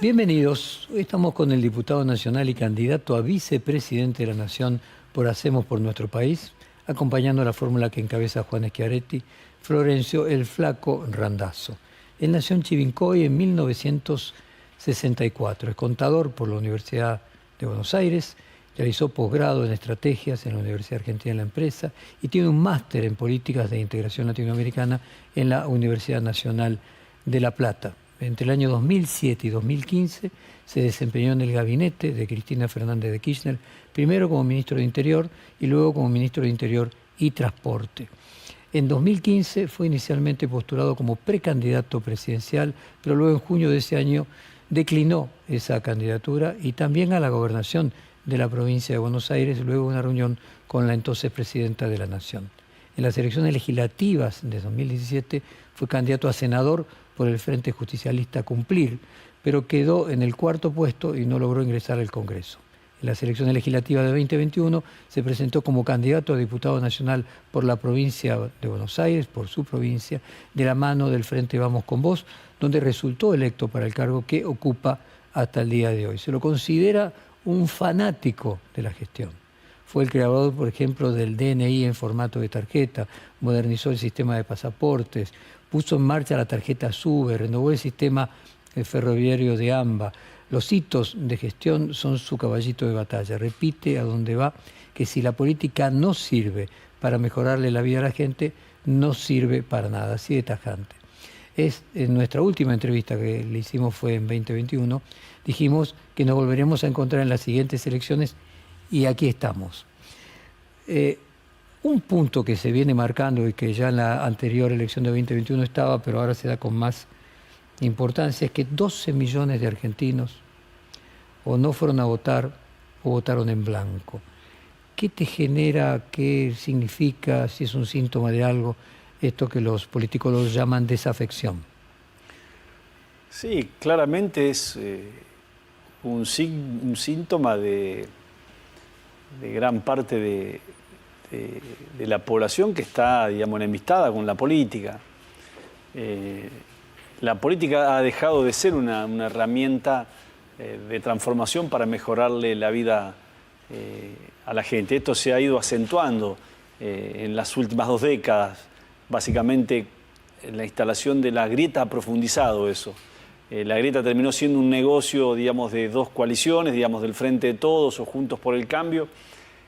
Bienvenidos. Hoy estamos con el diputado nacional y candidato a vicepresidente de la Nación por Hacemos por Nuestro País, acompañando la fórmula que encabeza Juan Schiaretti, Florencio el Flaco Randazzo. Él nació en Chivilcoy en 1964. Es contador por la Universidad de Buenos Aires, realizó posgrado en estrategias en la Universidad Argentina de la Empresa y tiene un máster en políticas de integración latinoamericana en la Universidad Nacional de La Plata. Entre el año 2007 y 2015 se desempeñó en el gabinete de Cristina Fernández de Kirchner, primero como ministro de Interior y luego como ministro de Interior y Transporte. En 2015 fue inicialmente postulado como precandidato presidencial, pero luego en junio de ese año declinó esa candidatura y también a la gobernación de la provincia de Buenos Aires, luego de una reunión con la entonces presidenta de la Nación. En las elecciones legislativas de 2017 fue candidato a senador por el Frente Justicialista Cumplir, pero quedó en el cuarto puesto y no logró ingresar al Congreso. En las elecciones legislativas de 2021 se presentó como candidato a diputado nacional por la provincia de Buenos Aires, por su provincia, de la mano del Frente Vamos con Vos, donde resultó electo para el cargo que ocupa hasta el día de hoy. Se lo considera un fanático de la gestión. Fue el creador, por ejemplo, del DNI en formato de tarjeta, modernizó el sistema de pasaportes, puso en marcha la tarjeta SUBE, renovó el sistema ferroviario de AMBA. Los hitos de gestión son su caballito de batalla. Repite a donde va que si la política no sirve para mejorarle la vida a la gente, no sirve para nada, así de tajante. En nuestra última entrevista que le hicimos fue en 2021, dijimos que nos volveremos a encontrar en las siguientes elecciones y aquí estamos. Un punto que se viene marcando y que ya en la anterior elección de 2021 estaba, pero ahora se da con más importancia, es que 12 millones de argentinos o no fueron a votar o votaron en blanco. ¿Qué te genera, qué significa, si es un síntoma de algo, esto que los políticos llaman desafección? Sí, claramente es un síntoma de gran parte de la población que está, digamos, enemistada con la política. La política ha dejado de ser una herramienta de transformación para mejorarle la vida a la gente. Esto se ha ido acentuando en las últimas 2 décadas. Básicamente, la instalación de la grieta ha profundizado eso. La grieta terminó siendo un negocio, digamos, de 2 coaliciones, digamos, del Frente de Todos o Juntos por el Cambio,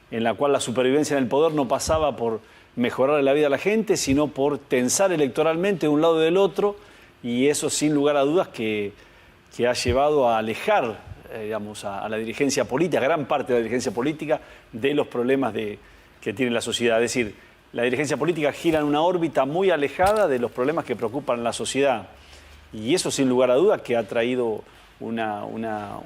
en la cual la supervivencia en el poder no pasaba por mejorar la vida a la gente, sino por tensar electoralmente de un lado y del otro, y eso sin lugar a dudas que ha llevado a alejar, digamos, a la dirigencia política, a gran parte de la dirigencia política, de los problemas que tiene la sociedad. Es decir, la dirigencia política gira en una órbita muy alejada de los problemas que preocupan a la sociedad, y eso sin lugar a dudas que ha traído una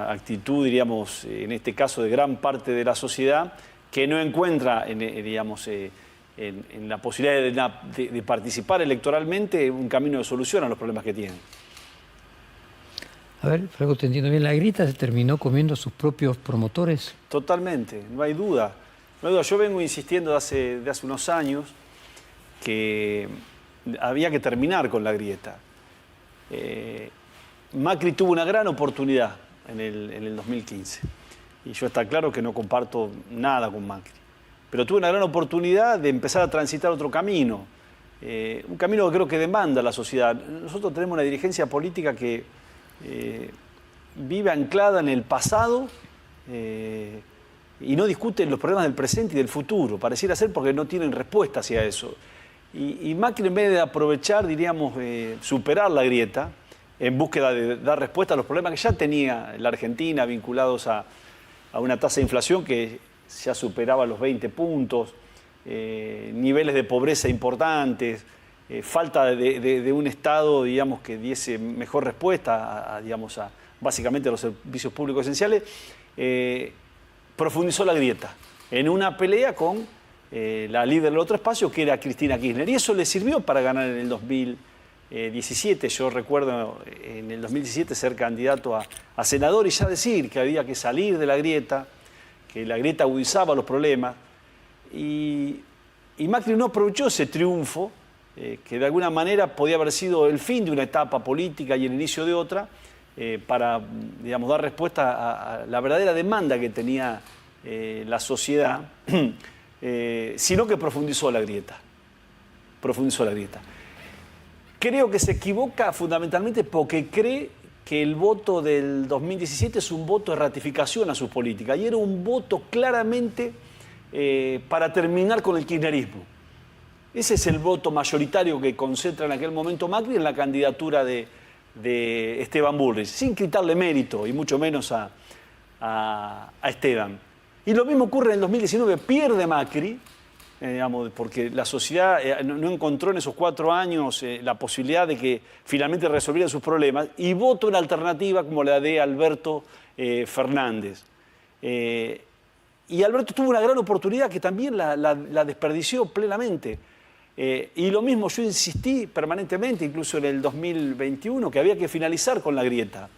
actitud, diríamos, en este caso de gran parte de la sociedad, que no encuentra, digamos, en la posibilidad de participar electoralmente un camino de solución a los problemas que tienen. A ver, Flaco, te entiendo bien. ¿La grieta se terminó comiendo a sus propios promotores? Totalmente, no hay duda. No hay duda. Yo vengo insistiendo de hace unos años que había que terminar con la grieta. Macri tuvo una gran oportunidad en el 2015. Y yo está claro que no comparto nada con Macri. Pero tuve una gran oportunidad de empezar a transitar otro camino. Un camino que creo que demanda la sociedad. Nosotros tenemos una dirigencia política que vive anclada en el pasado y no discute los problemas del presente y del futuro. Pareciera ser porque no tienen respuesta hacia eso. Y Macri, en vez de aprovechar, diríamos, superar la grieta, en búsqueda de dar respuesta a los problemas que ya tenía la Argentina vinculados a una tasa de inflación que ya superaba los 20 puntos, niveles de pobreza importantes, falta de un Estado, digamos, que diese mejor respuesta digamos, básicamente a los servicios públicos esenciales, profundizó la grieta en una pelea con la líder del otro espacio, que era Cristina Kirchner. Y eso le sirvió para ganar en el 2017. Yo recuerdo en el 2017 ser candidato a senador y ya decir que había que salir de la grieta, que la grieta agudizaba los problemas. Y Macri no aprovechó ese triunfo, que de alguna manera podía haber sido el fin de una etapa política y el inicio de otra, para, digamos, dar respuesta a la verdadera demanda que tenía la sociedad, sino que profundizó la grieta. Creo que se equivoca fundamentalmente porque cree que el voto del 2017 es un voto de ratificación a sus políticas y era un voto claramente para terminar con el kirchnerismo. Ese es el voto mayoritario que concentra en aquel momento Macri en la candidatura de Esteban Bullrich, sin quitarle mérito y mucho menos a Esteban. Y lo mismo ocurre en el 2019, pierde Macri, digamos, porque la sociedad no encontró en esos 4 años la posibilidad de que finalmente resolviera sus problemas y votó una alternativa como la de Alberto Fernández. Y Alberto tuvo una gran oportunidad que también la desperdició plenamente. Y lo mismo yo insistí permanentemente, incluso en el 2021, que había que finalizar con la grieta.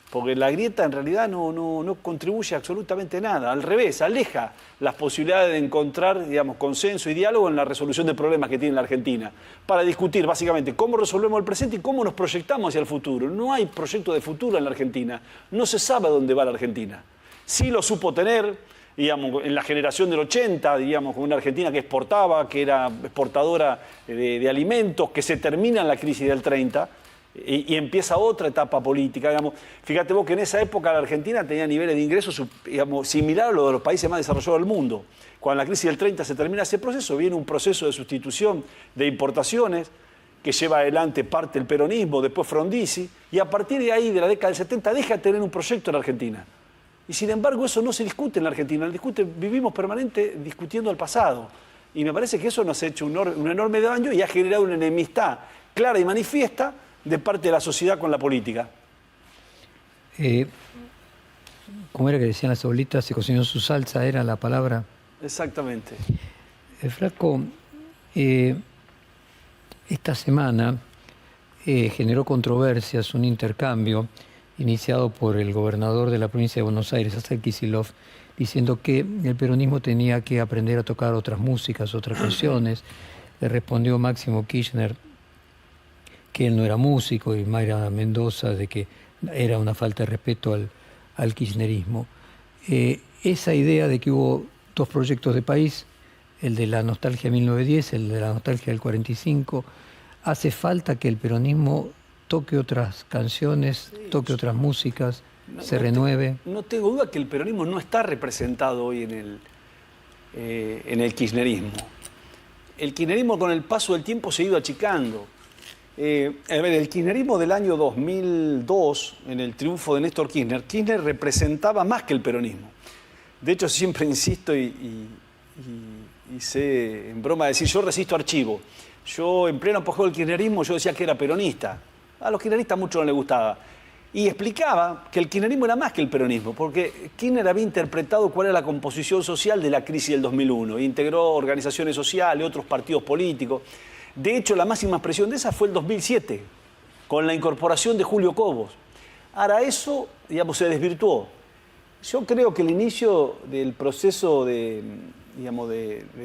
Porque la grieta en realidad no contribuye absolutamente nada. Al revés, aleja las posibilidades de encontrar, digamos, consenso y diálogo en la resolución de problemas que tiene la Argentina. Para discutir básicamente cómo resolvemos el presente y cómo nos proyectamos hacia el futuro. No hay proyecto de futuro en la Argentina. No se sabe a dónde va la Argentina. Sí lo supo tener, digamos, en la generación del 80, digamos, con una Argentina que exportaba, que era exportadora de alimentos, que se termina en la crisis del 30 y empieza otra etapa política. Digamos. Fíjate vos que en esa época la Argentina tenía niveles de ingresos, digamos, similares a los de los países más desarrollados del mundo. Cuando la crisis del 30 se termina ese proceso, viene un proceso de sustitución de importaciones que lleva adelante parte del peronismo, después Frondizi, y a partir de ahí, de la década del 70, deja de tener un proyecto en la Argentina. Y sin embargo eso no se discute en la Argentina, vivimos permanente discutiendo el pasado. Y me parece que eso nos ha hecho un enorme daño y ha generado una enemistad clara y manifiesta de parte de la sociedad con la política. ¿Cómo era que decían las abuelitas? Se cocinó su salsa, era la palabra. Exactamente. Flaco, esta semana generó controversias un intercambio iniciado por el gobernador de la provincia de Buenos Aires, Axel Kicillof, diciendo que el peronismo tenía que aprender a tocar otras músicas, otras canciones. Le respondió Máximo Kirchner que él no era músico y Mayra Mendoza de que era una falta de respeto al kirchnerismo. Esa idea de que hubo 2 proyectos de país, el de la nostalgia 1910, el de la nostalgia del 45, hace falta que el peronismo toque otras canciones, toque otras músicas, se renueve. No tengo duda que el peronismo no está representado hoy en el kirchnerismo. El kirchnerismo con el paso del tiempo se ha ido achicando. El kirchnerismo del año 2002, en el triunfo de Néstor Kirchner, Kirchner representaba más que el peronismo. De hecho, siempre insisto y sé en broma decir, yo resisto archivo. Yo en pleno apogeo del kirchnerismo yo decía que era peronista. A los kirchneristas mucho no les gustaba. Y explicaba que el kirchnerismo era más que el peronismo, porque Kirchner había interpretado cuál era la composición social de la crisis del 2001. Integró organizaciones sociales, otros partidos políticos. De hecho, la máxima expresión de esa fue el 2007, con la incorporación de Julio Cobos. Ahora eso, digamos, se desvirtuó. Yo creo que el inicio del proceso de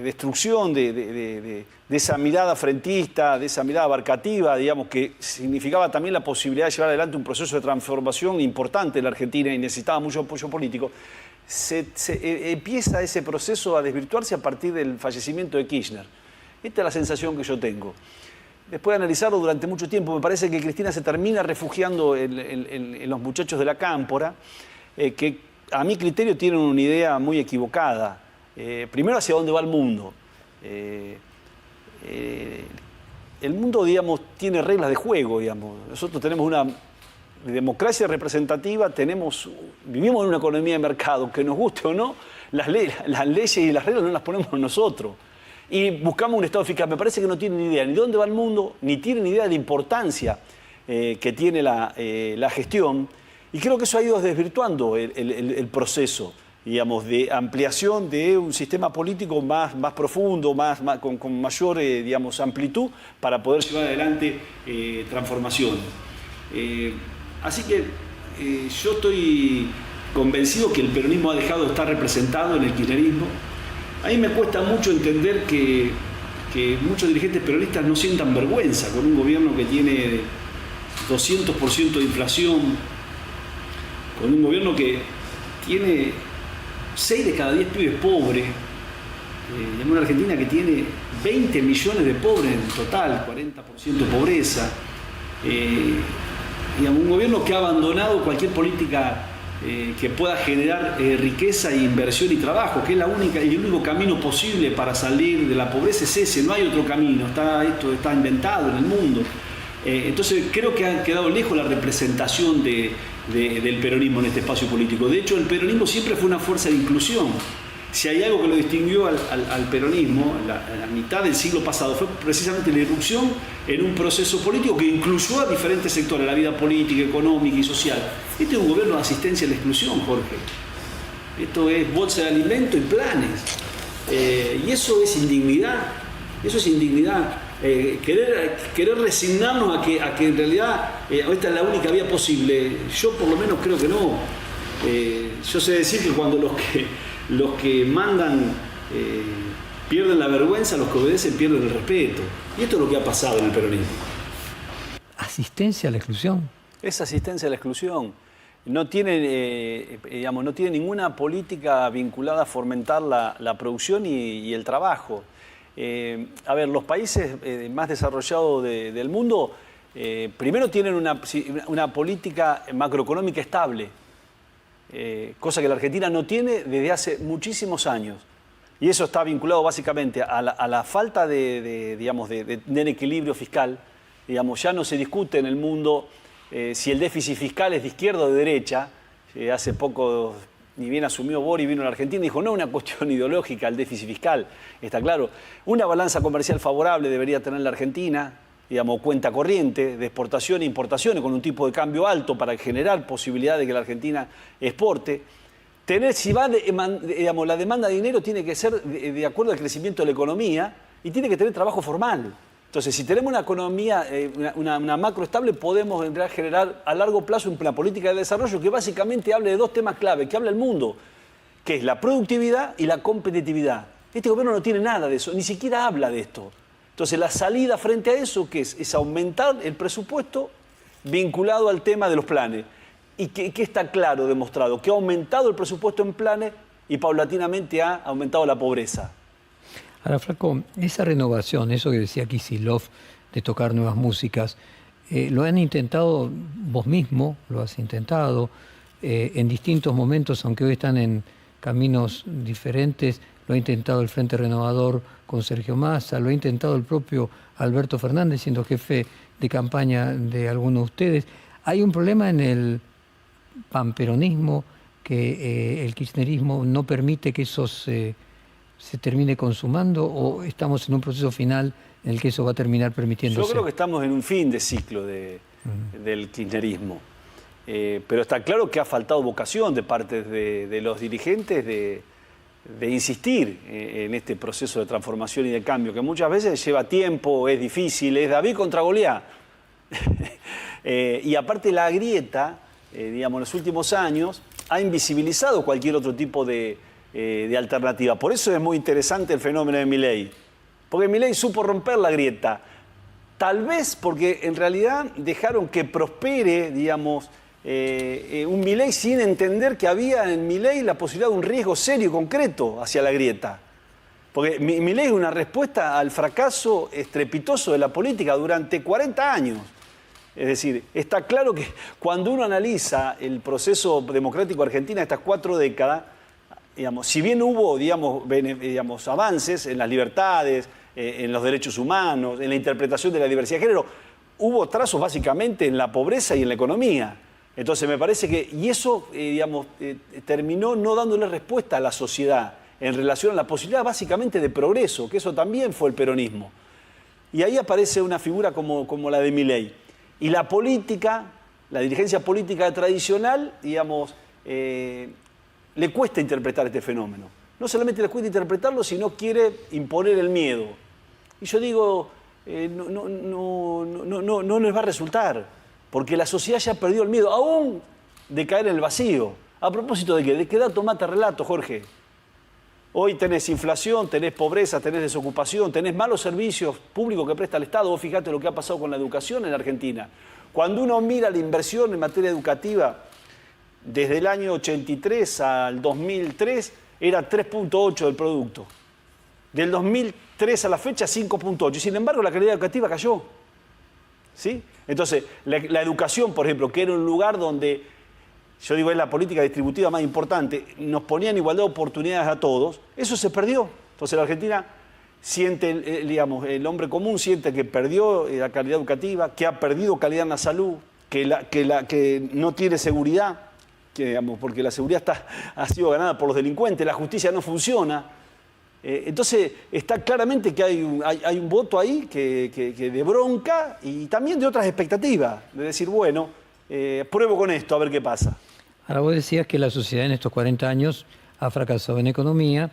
destrucción de esa mirada frentista, de esa mirada abarcativa, digamos, que significaba también la posibilidad de llevar adelante un proceso de transformación importante en la Argentina y necesitaba mucho apoyo político, empieza ese proceso a desvirtuarse a partir del fallecimiento de Kirchner. Esta es la sensación que yo tengo. Después de analizarlo durante mucho tiempo, me parece que Cristina se termina refugiando en los muchachos de la Cámpora, que a mi criterio tienen una idea muy equivocada. Primero, hacia dónde va el mundo. El mundo, digamos, tiene reglas de juego, digamos. Nosotros tenemos una democracia representativa, vivimos en una economía de mercado, que nos guste o no, las leyes y las reglas no las ponemos nosotros. Y buscamos un Estado eficaz. Me parece que no tienen ni idea ni de dónde va el mundo, ni tienen idea de la importancia que tiene la gestión. Y creo que eso ha ido desvirtuando el proceso, digamos, de ampliación de un sistema político más profundo, con mayor, digamos, amplitud para poder llevar adelante transformaciones. Así que yo estoy convencido que el peronismo ha dejado de estar representado en el kirchnerismo. A mí me cuesta mucho entender que muchos dirigentes peronistas no sientan vergüenza con un gobierno que tiene 200% de inflación, con un gobierno que tiene 6 de cada 10 pibes pobres, en una Argentina que tiene 20 millones de pobres en total, 40% de pobreza, un gobierno que ha abandonado cualquier política que pueda generar riqueza, inversión y trabajo, que es el único camino posible para salir de la pobreza es ese, no hay otro camino, esto está inventado en el mundo. Entonces creo que ha quedado lejos la representación del peronismo en este espacio político. De hecho, el peronismo siempre fue una fuerza de inclusión. Si hay algo que lo distinguió al peronismo en la mitad del siglo pasado fue precisamente la irrupción en un proceso político que incluyó a diferentes sectores, la vida política, económica y social. Este es un gobierno de asistencia a la exclusión, Jorge. Esto es bolsa de alimento y planes. Y eso es indignidad. Eso es indignidad. Querer resignarnos a que en realidad esta es la única vía posible. Yo por lo menos creo que no. Yo sé decir que cuando los que mandan pierden la vergüenza, los que obedecen pierden el respeto. Y esto es lo que ha pasado en el peronismo. ¿Asistencia a la exclusión? Es asistencia a la exclusión. No tiene, no tiene ninguna política vinculada a fomentar la producción y el trabajo. A ver, los países más desarrollados del mundo primero tienen una política macroeconómica estable. Cosa que la Argentina no tiene desde hace muchísimos años. Y eso está vinculado básicamente a la falta de equilibrio fiscal. Ya no se discute en el mundo si el déficit fiscal es de izquierda o de derecha. Hace poco, ni bien asumió Boric, vino a la Argentina y dijo, no es una cuestión ideológica el déficit fiscal, está claro. Una balanza comercial favorable debería tener la Argentina, cuenta corriente de exportación e importaciones con un tipo de cambio alto para generar posibilidad de que la Argentina exporte. Si va la demanda de dinero tiene que ser de acuerdo al crecimiento de la economía y tiene que tener trabajo formal. Entonces, si tenemos una economía, una macro estable, podemos generar a largo plazo una política de desarrollo que básicamente hable de dos temas clave, que habla el mundo, que es la productividad y la competitividad. Este gobierno no tiene nada de eso, ni siquiera habla de esto. Entonces, la salida frente a eso, ¿qué es? Es aumentar el presupuesto vinculado al tema de los planes. Y que está claro, demostrado, que ha aumentado el presupuesto en planes y paulatinamente ha aumentado la pobreza. Ahora, Flaco, esa renovación, eso que decía Kicillof, de tocar nuevas músicas, lo han intentado vos mismo, lo has intentado en distintos momentos, aunque hoy están en caminos diferentes. Lo ha intentado el Frente Renovador con Sergio Massa, lo ha intentado el propio Alberto Fernández, siendo jefe de campaña de algunos de ustedes. Hay un problema en el panperonismo, que el kirchnerismo no permite que eso se termine consumando, o estamos en un proceso final en el que eso va a terminar permitiéndose? Yo creo que estamos en un fin de ciclo del kirchnerismo. Pero está claro que ha faltado vocación de parte de los dirigentes de insistir en este proceso de transformación y de cambio, que muchas veces lleva tiempo, es difícil, es David contra Goliat. Y aparte la grieta, en los últimos años, ha invisibilizado cualquier otro tipo de alternativa. Por eso es muy interesante el fenómeno de Milei. Porque Milei supo romper la grieta. Tal vez porque en realidad dejaron que prospere, un Milei sin entender que había en Milei la posibilidad de un riesgo serio y concreto hacia la grieta. Porque Milei es una respuesta al fracaso estrepitoso de la política durante 40 años. Es decir, está claro que cuando uno analiza el proceso democrático argentino de estas 4 décadas, si bien hubo avances en las libertades, en los derechos humanos, en la interpretación de la diversidad de género, hubo trazos básicamente en la pobreza y en la economía. Entonces me parece que, y eso terminó no dándole respuesta a la sociedad en relación a la posibilidad básicamente de progreso, que eso también fue el peronismo. Y ahí aparece una figura como la de Milei. Y la política, la dirigencia política tradicional, le cuesta interpretar este fenómeno. No solamente le cuesta interpretarlo, sino quiere imponer el miedo. Y yo digo, no les va a resultar, porque la sociedad ya perdió el miedo, aún de caer en el vacío. ¿A propósito de qué? ¿De qué dato mata relato, Jorge? Hoy tenés inflación, tenés pobreza, tenés desocupación, tenés malos servicios públicos que presta el Estado. Vos fijate lo que ha pasado con la educación en la Argentina. Cuando uno mira la inversión en materia educativa, desde el año 83 al 2003 era 3.8 del producto. Del 2003 a la fecha, 5.8. Sin embargo, la calidad educativa cayó. ¿Sí? Entonces, la educación, por ejemplo, que era un lugar donde, yo digo, es la política distributiva más importante, nos ponían igualdad de oportunidades a todos, eso se perdió. Entonces, la Argentina siente, digamos, el hombre común siente que perdió la calidad educativa, que ha perdido calidad en la salud, que no tiene seguridad, que, digamos, porque la seguridad ha sido ganada por los delincuentes, la justicia no funciona. Entonces está claramente que hay un voto ahí que de bronca y también de otras expectativas, de decir, bueno, pruebo con esto a ver qué pasa. Ahora vos decías que la sociedad en estos 40 años ha fracasado en economía,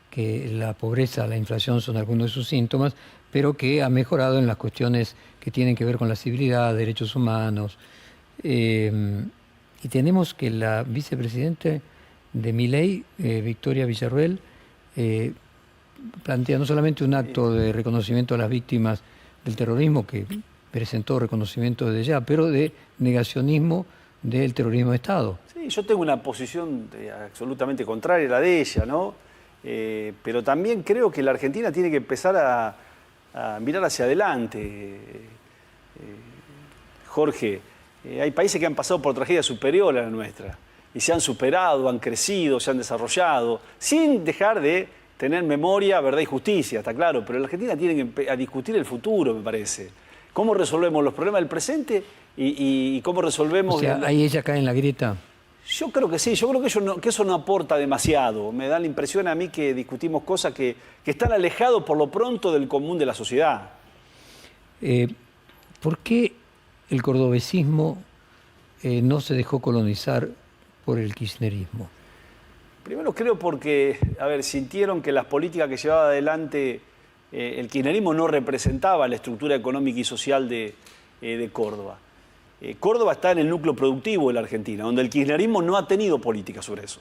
que la pobreza, la inflación son algunos de sus síntomas, pero que ha mejorado en las cuestiones que tienen que ver con la civilidad, derechos humanos. Y tenemos que la vicepresidenta de Milei, Victoria Villarruel, plantea no solamente un acto de reconocimiento a las víctimas del terrorismo, que presentó reconocimiento desde ya, pero de negacionismo del terrorismo de Estado. Sí, yo tengo una posición absolutamente contraria a la de ella, ¿no? Pero también creo que la Argentina tiene que empezar a mirar hacia adelante. Jorge, hay países que han pasado por tragedias superiores a la nuestra y se han superado, han crecido, se han desarrollado, sin dejar de tener memoria, verdad y justicia, está claro, pero la Argentina tiene que discutir el futuro, me parece. ¿Cómo resolvemos los problemas del presente y cómo resolvemos... O sea, ahí ella cae en la grieta. Yo creo que sí, yo creo que eso no aporta demasiado. Me da la impresión a mí que discutimos cosas que están alejados por lo pronto del común de la sociedad. ¿Por qué el cordobesismo no se dejó colonizar por el kirchnerismo? Primero creo porque, a ver, sintieron que las políticas que llevaba adelante el kirchnerismo no representaba la estructura económica y social de Córdoba. Córdoba está en el núcleo productivo de la Argentina, donde el kirchnerismo no ha tenido política sobre eso.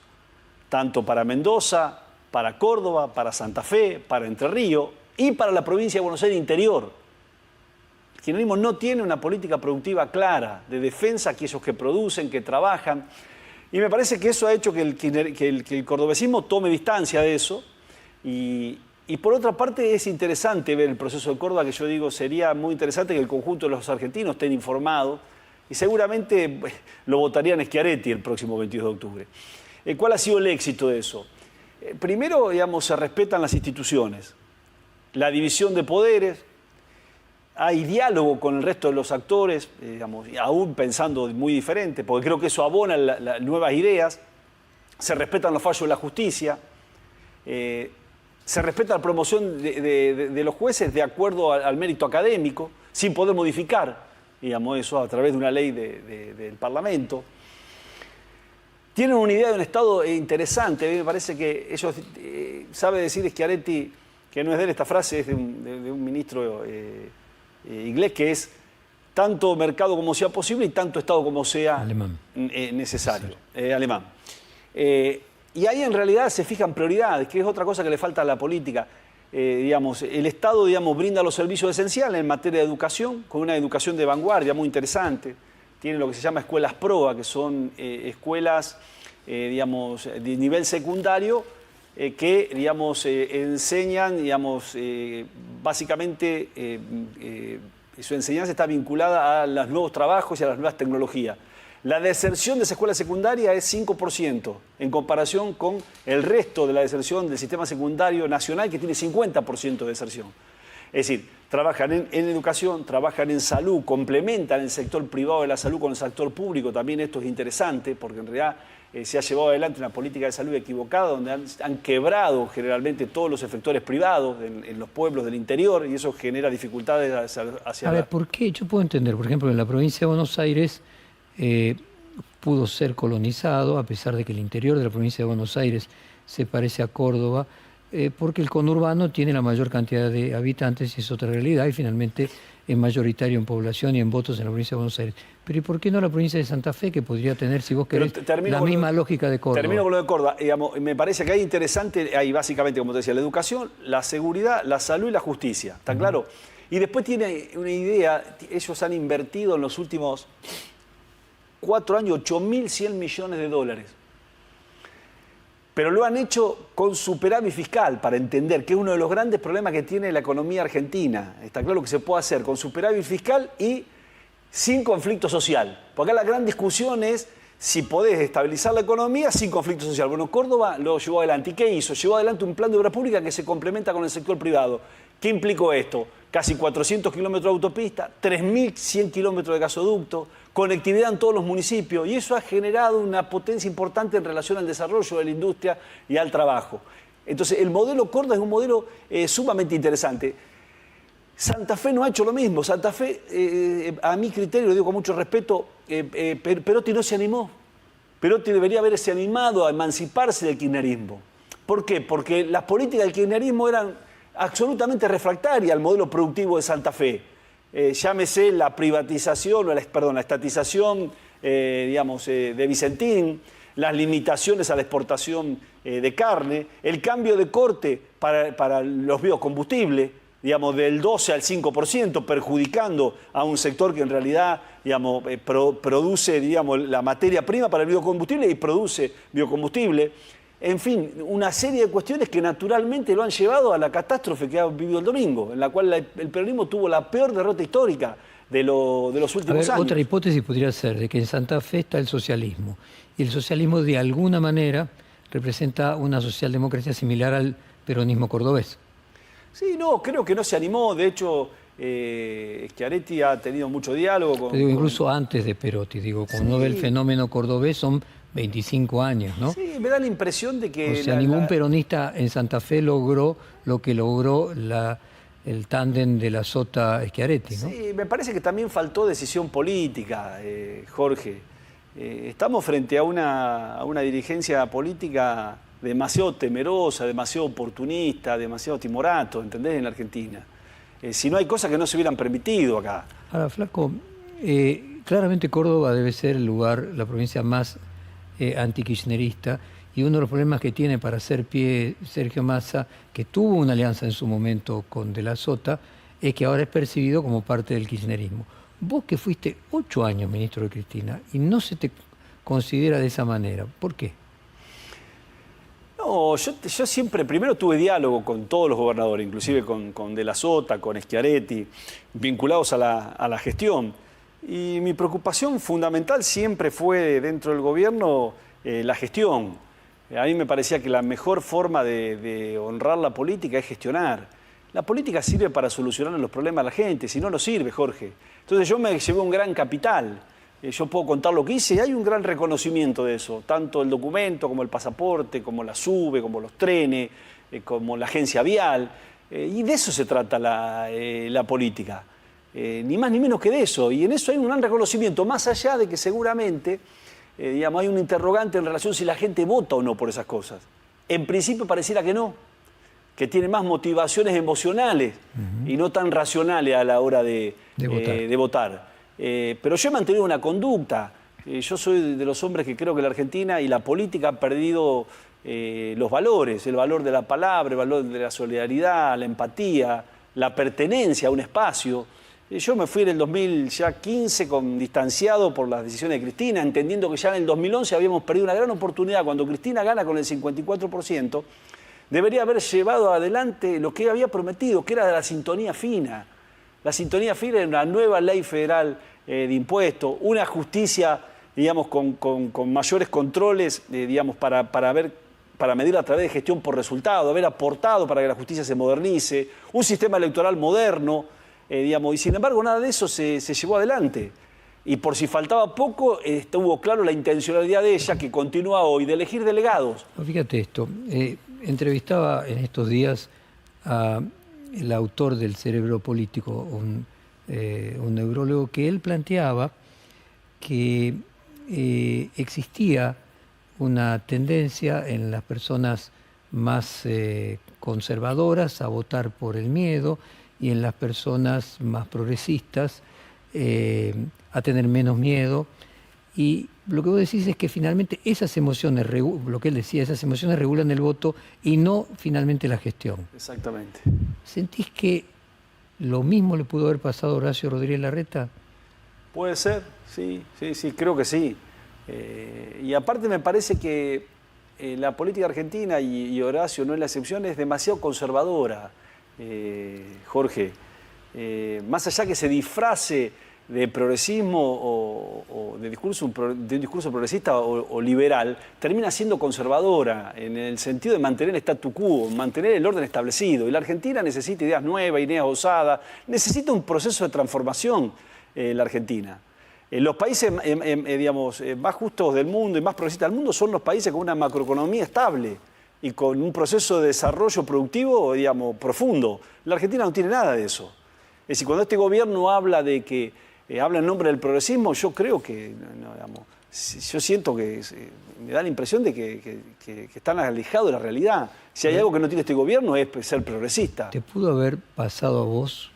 Tanto para Mendoza, para Córdoba, para Santa Fe, para Entre Ríos y para la provincia de Buenos Aires interior. El kirchnerismo no tiene una política productiva clara de defensa a aquellos que producen, que trabajan. Y me parece que eso ha hecho que el cordobesismo tome distancia de eso. Y por otra parte es interesante ver el proceso de Córdoba, que yo digo sería muy interesante que el conjunto de los argentinos estén informados. Y seguramente lo votarían Schiaretti el próximo 22 de octubre. ¿Cuál ha sido el éxito de eso? Primero, digamos, se respetan las instituciones, la división de poderes, hay diálogo con el resto de los actores, digamos, aún pensando muy diferente, porque creo que eso abona las nuevas ideas, se respetan los fallos de la justicia, se respeta la promoción de los jueces de acuerdo al mérito académico, sin poder modificar, digamos, eso a través de una ley del Parlamento. Tienen una idea de un Estado interesante. A mí me parece que ellos, sabe decir Schiaretti, que no es de él esta frase, es de un ministro inglés, que es tanto mercado como sea posible y tanto Estado como sea necesario. Alemán. Y ahí en realidad se fijan prioridades, que es otra cosa que le falta a la política. Digamos, el Estado, digamos, brinda los servicios esenciales en materia de educación, con una educación de vanguardia muy interesante. Tiene lo que se llama escuelas PROA, que son escuelas, digamos, de nivel secundario, que, digamos, enseñan, digamos, básicamente, su enseñanza está vinculada a los nuevos trabajos y a las nuevas tecnologías. La deserción de esa escuela secundaria es 5% en comparación con el resto de la deserción del sistema secundario nacional, que tiene 50% de deserción. Es decir, trabajan en educación, trabajan en salud, complementan el sector privado de la salud con el sector público. También esto es interesante porque en realidad se ha llevado adelante una política de salud equivocada donde han quebrado generalmente todos los efectores privados en los pueblos del interior y eso genera dificultades hacia A ver, ¿por qué? Yo puedo entender, por ejemplo, en la provincia de Buenos Aires pudo ser colonizado, a pesar de que el interior de la provincia de Buenos Aires se parece a Córdoba, porque el conurbano tiene la mayor cantidad de habitantes y es otra realidad, y finalmente es mayoritario en población y en votos en la provincia de Buenos Aires. Pero ¿y por qué no la provincia de Santa Fe, que podría tener, si vos querés, la misma lógica de Córdoba? Termino con lo de Córdoba. Digamos, me parece que hay interesante, hay básicamente, como te decía, la educación, la seguridad, la salud y la justicia. ¿Está claro? Y después tiene una idea, ellos han invertido en los últimos 4 años 8.100 millones de dólares. Pero lo han hecho con superávit fiscal, para entender que es uno de los grandes problemas que tiene la economía argentina. Está claro que se puede hacer con superávit fiscal y sin conflicto social. Porque acá la gran discusión es si podés estabilizar la economía sin conflicto social. Bueno, Córdoba lo llevó adelante. ¿Y qué hizo? Llevó adelante un plan de obra pública que se complementa con el sector privado. ¿Qué implicó esto? Casi 400 kilómetros de autopista, 3.100 kilómetros de gasoducto, conectividad en todos los municipios, y eso ha generado una potencia importante en relación al desarrollo de la industria y al trabajo. Entonces, el modelo Córdoba es un modelo sumamente interesante. Santa Fe no ha hecho lo mismo. Santa Fe, a mi criterio, lo digo con mucho respeto, Perotti no se animó. Perotti debería haberse animado a emanciparse del kirchnerismo. ¿Por qué? Porque las políticas del kirchnerismo eran absolutamente refractarias al modelo productivo de Santa Fe. Llámese la privatización, la estatización, de Vicentín, las limitaciones a la exportación de carne, el cambio de corte para los biocombustibles, del 12 al 5%, perjudicando a un sector que en realidad produce la materia prima para el biocombustible y produce biocombustible. En fin, una serie de cuestiones que naturalmente lo han llevado a la catástrofe que ha vivido el domingo, en la cual el peronismo tuvo la peor derrota histórica de los últimos años. Otra hipótesis podría ser de que en Santa Fe está el socialismo, y el socialismo de alguna manera representa una socialdemocracia similar al peronismo cordobés. Sí, no, creo que no se animó. De hecho, Schiaretti ha tenido mucho diálogo con... incluso antes de Perotti, cuando uno ve el fenómeno cordobés son 25 años, ¿no? Sí, me da la impresión de que... O sea, ningún peronista en Santa Fe logró lo que logró el tándem de la Sota-Schiaretti, ¿no? Sí, me parece que también faltó decisión política, Jorge. Estamos frente a una dirigencia política demasiado temerosa, demasiado oportunista, demasiado timorato, ¿entendés? En la Argentina. Si no hay cosas que no se hubieran permitido acá. Ahora, Flaco, claramente Córdoba debe ser el lugar, la provincia más antikirchnerista, y uno de los problemas que tiene para hacer pie Sergio Massa, que tuvo una alianza en su momento con De la Sota, es que ahora es percibido como parte del kirchnerismo. Vos que fuiste 8 años ministro de Cristina y no se te considera de esa manera, ¿por qué? No, yo siempre, primero tuve diálogo con todos los gobernadores, inclusive con De la Sota, con Schiaretti, vinculados a la gestión. Y mi preocupación fundamental siempre fue dentro del gobierno la gestión. A mí me parecía que la mejor forma de honrar la política es gestionar. La política sirve para solucionar los problemas de la gente, si no, no sirve, Jorge. Entonces yo me llevé un gran capital. Yo puedo contar lo que hice y hay un gran reconocimiento de eso. Tanto el documento como el pasaporte, como la SUBE, como los trenes, como la agencia vial. Y de eso se trata la política. Ni más ni menos que de eso, y en eso hay un gran reconocimiento, más allá de que seguramente hay un interrogante en relación si la gente vota o no por esas cosas. En principio pareciera que no, que tiene más motivaciones emocionales y no tan racionales a la hora de votar. Pero yo he mantenido una conducta. Yo soy de los hombres que creo que la Argentina y la política han perdido los valores, el valor de la palabra, el valor de la solidaridad, la empatía, la pertenencia a un espacio. Yo me fui en el 2015 distanciado por las decisiones de Cristina, entendiendo que ya en el 2011 habíamos perdido una gran oportunidad. Cuando Cristina gana con el 54%, debería haber llevado adelante lo que había prometido, que era la sintonía fina. La sintonía fina era una nueva ley federal de impuestos, una justicia, con mayores controles, para medir a través de gestión por resultado, haber aportado para que la justicia se modernice, un sistema electoral moderno. Y sin embargo nada de eso se llevó adelante. Y por si faltaba poco, estuvo claro la intencionalidad de ella, que continúa hoy, de elegir delegados. Fíjate esto, entrevistaba en estos días al autor del Cerebro Político, un neurólogo, que él planteaba que existía una tendencia en las personas más conservadoras a votar por el miedo, y en las personas más progresistas a tener menos miedo. Y lo que vos decís es que finalmente esas emociones, lo que él decía, esas emociones regulan el voto y no finalmente la gestión. Exactamente. ¿Sentís que lo mismo le pudo haber pasado a Horacio Rodríguez Larreta? Puede ser, sí, creo que sí. Y aparte me parece que la política argentina, y Horacio no es la excepción, es demasiado conservadora, Jorge. Más allá que se disfrace de progresismo o de un discurso progresista o liberal, termina siendo conservadora en el sentido de mantener el statu quo, mantener el orden establecido. Y la Argentina necesita ideas nuevas, ideas osadas, necesita un proceso de transformación, la Argentina. Los países digamos, más justos del mundo y más progresistas del mundo son los países con una macroeconomía estable y con un proceso de desarrollo productivo, digamos, profundo. La Argentina no tiene nada de eso. Es decir, cuando este gobierno habla de que habla en nombre del progresismo, yo creo que, no, digamos, yo siento que me da la impresión de que están alejados de la realidad. Si hay algo que no tiene este gobierno es ser progresista. ¿Te pudo haber pasado a vos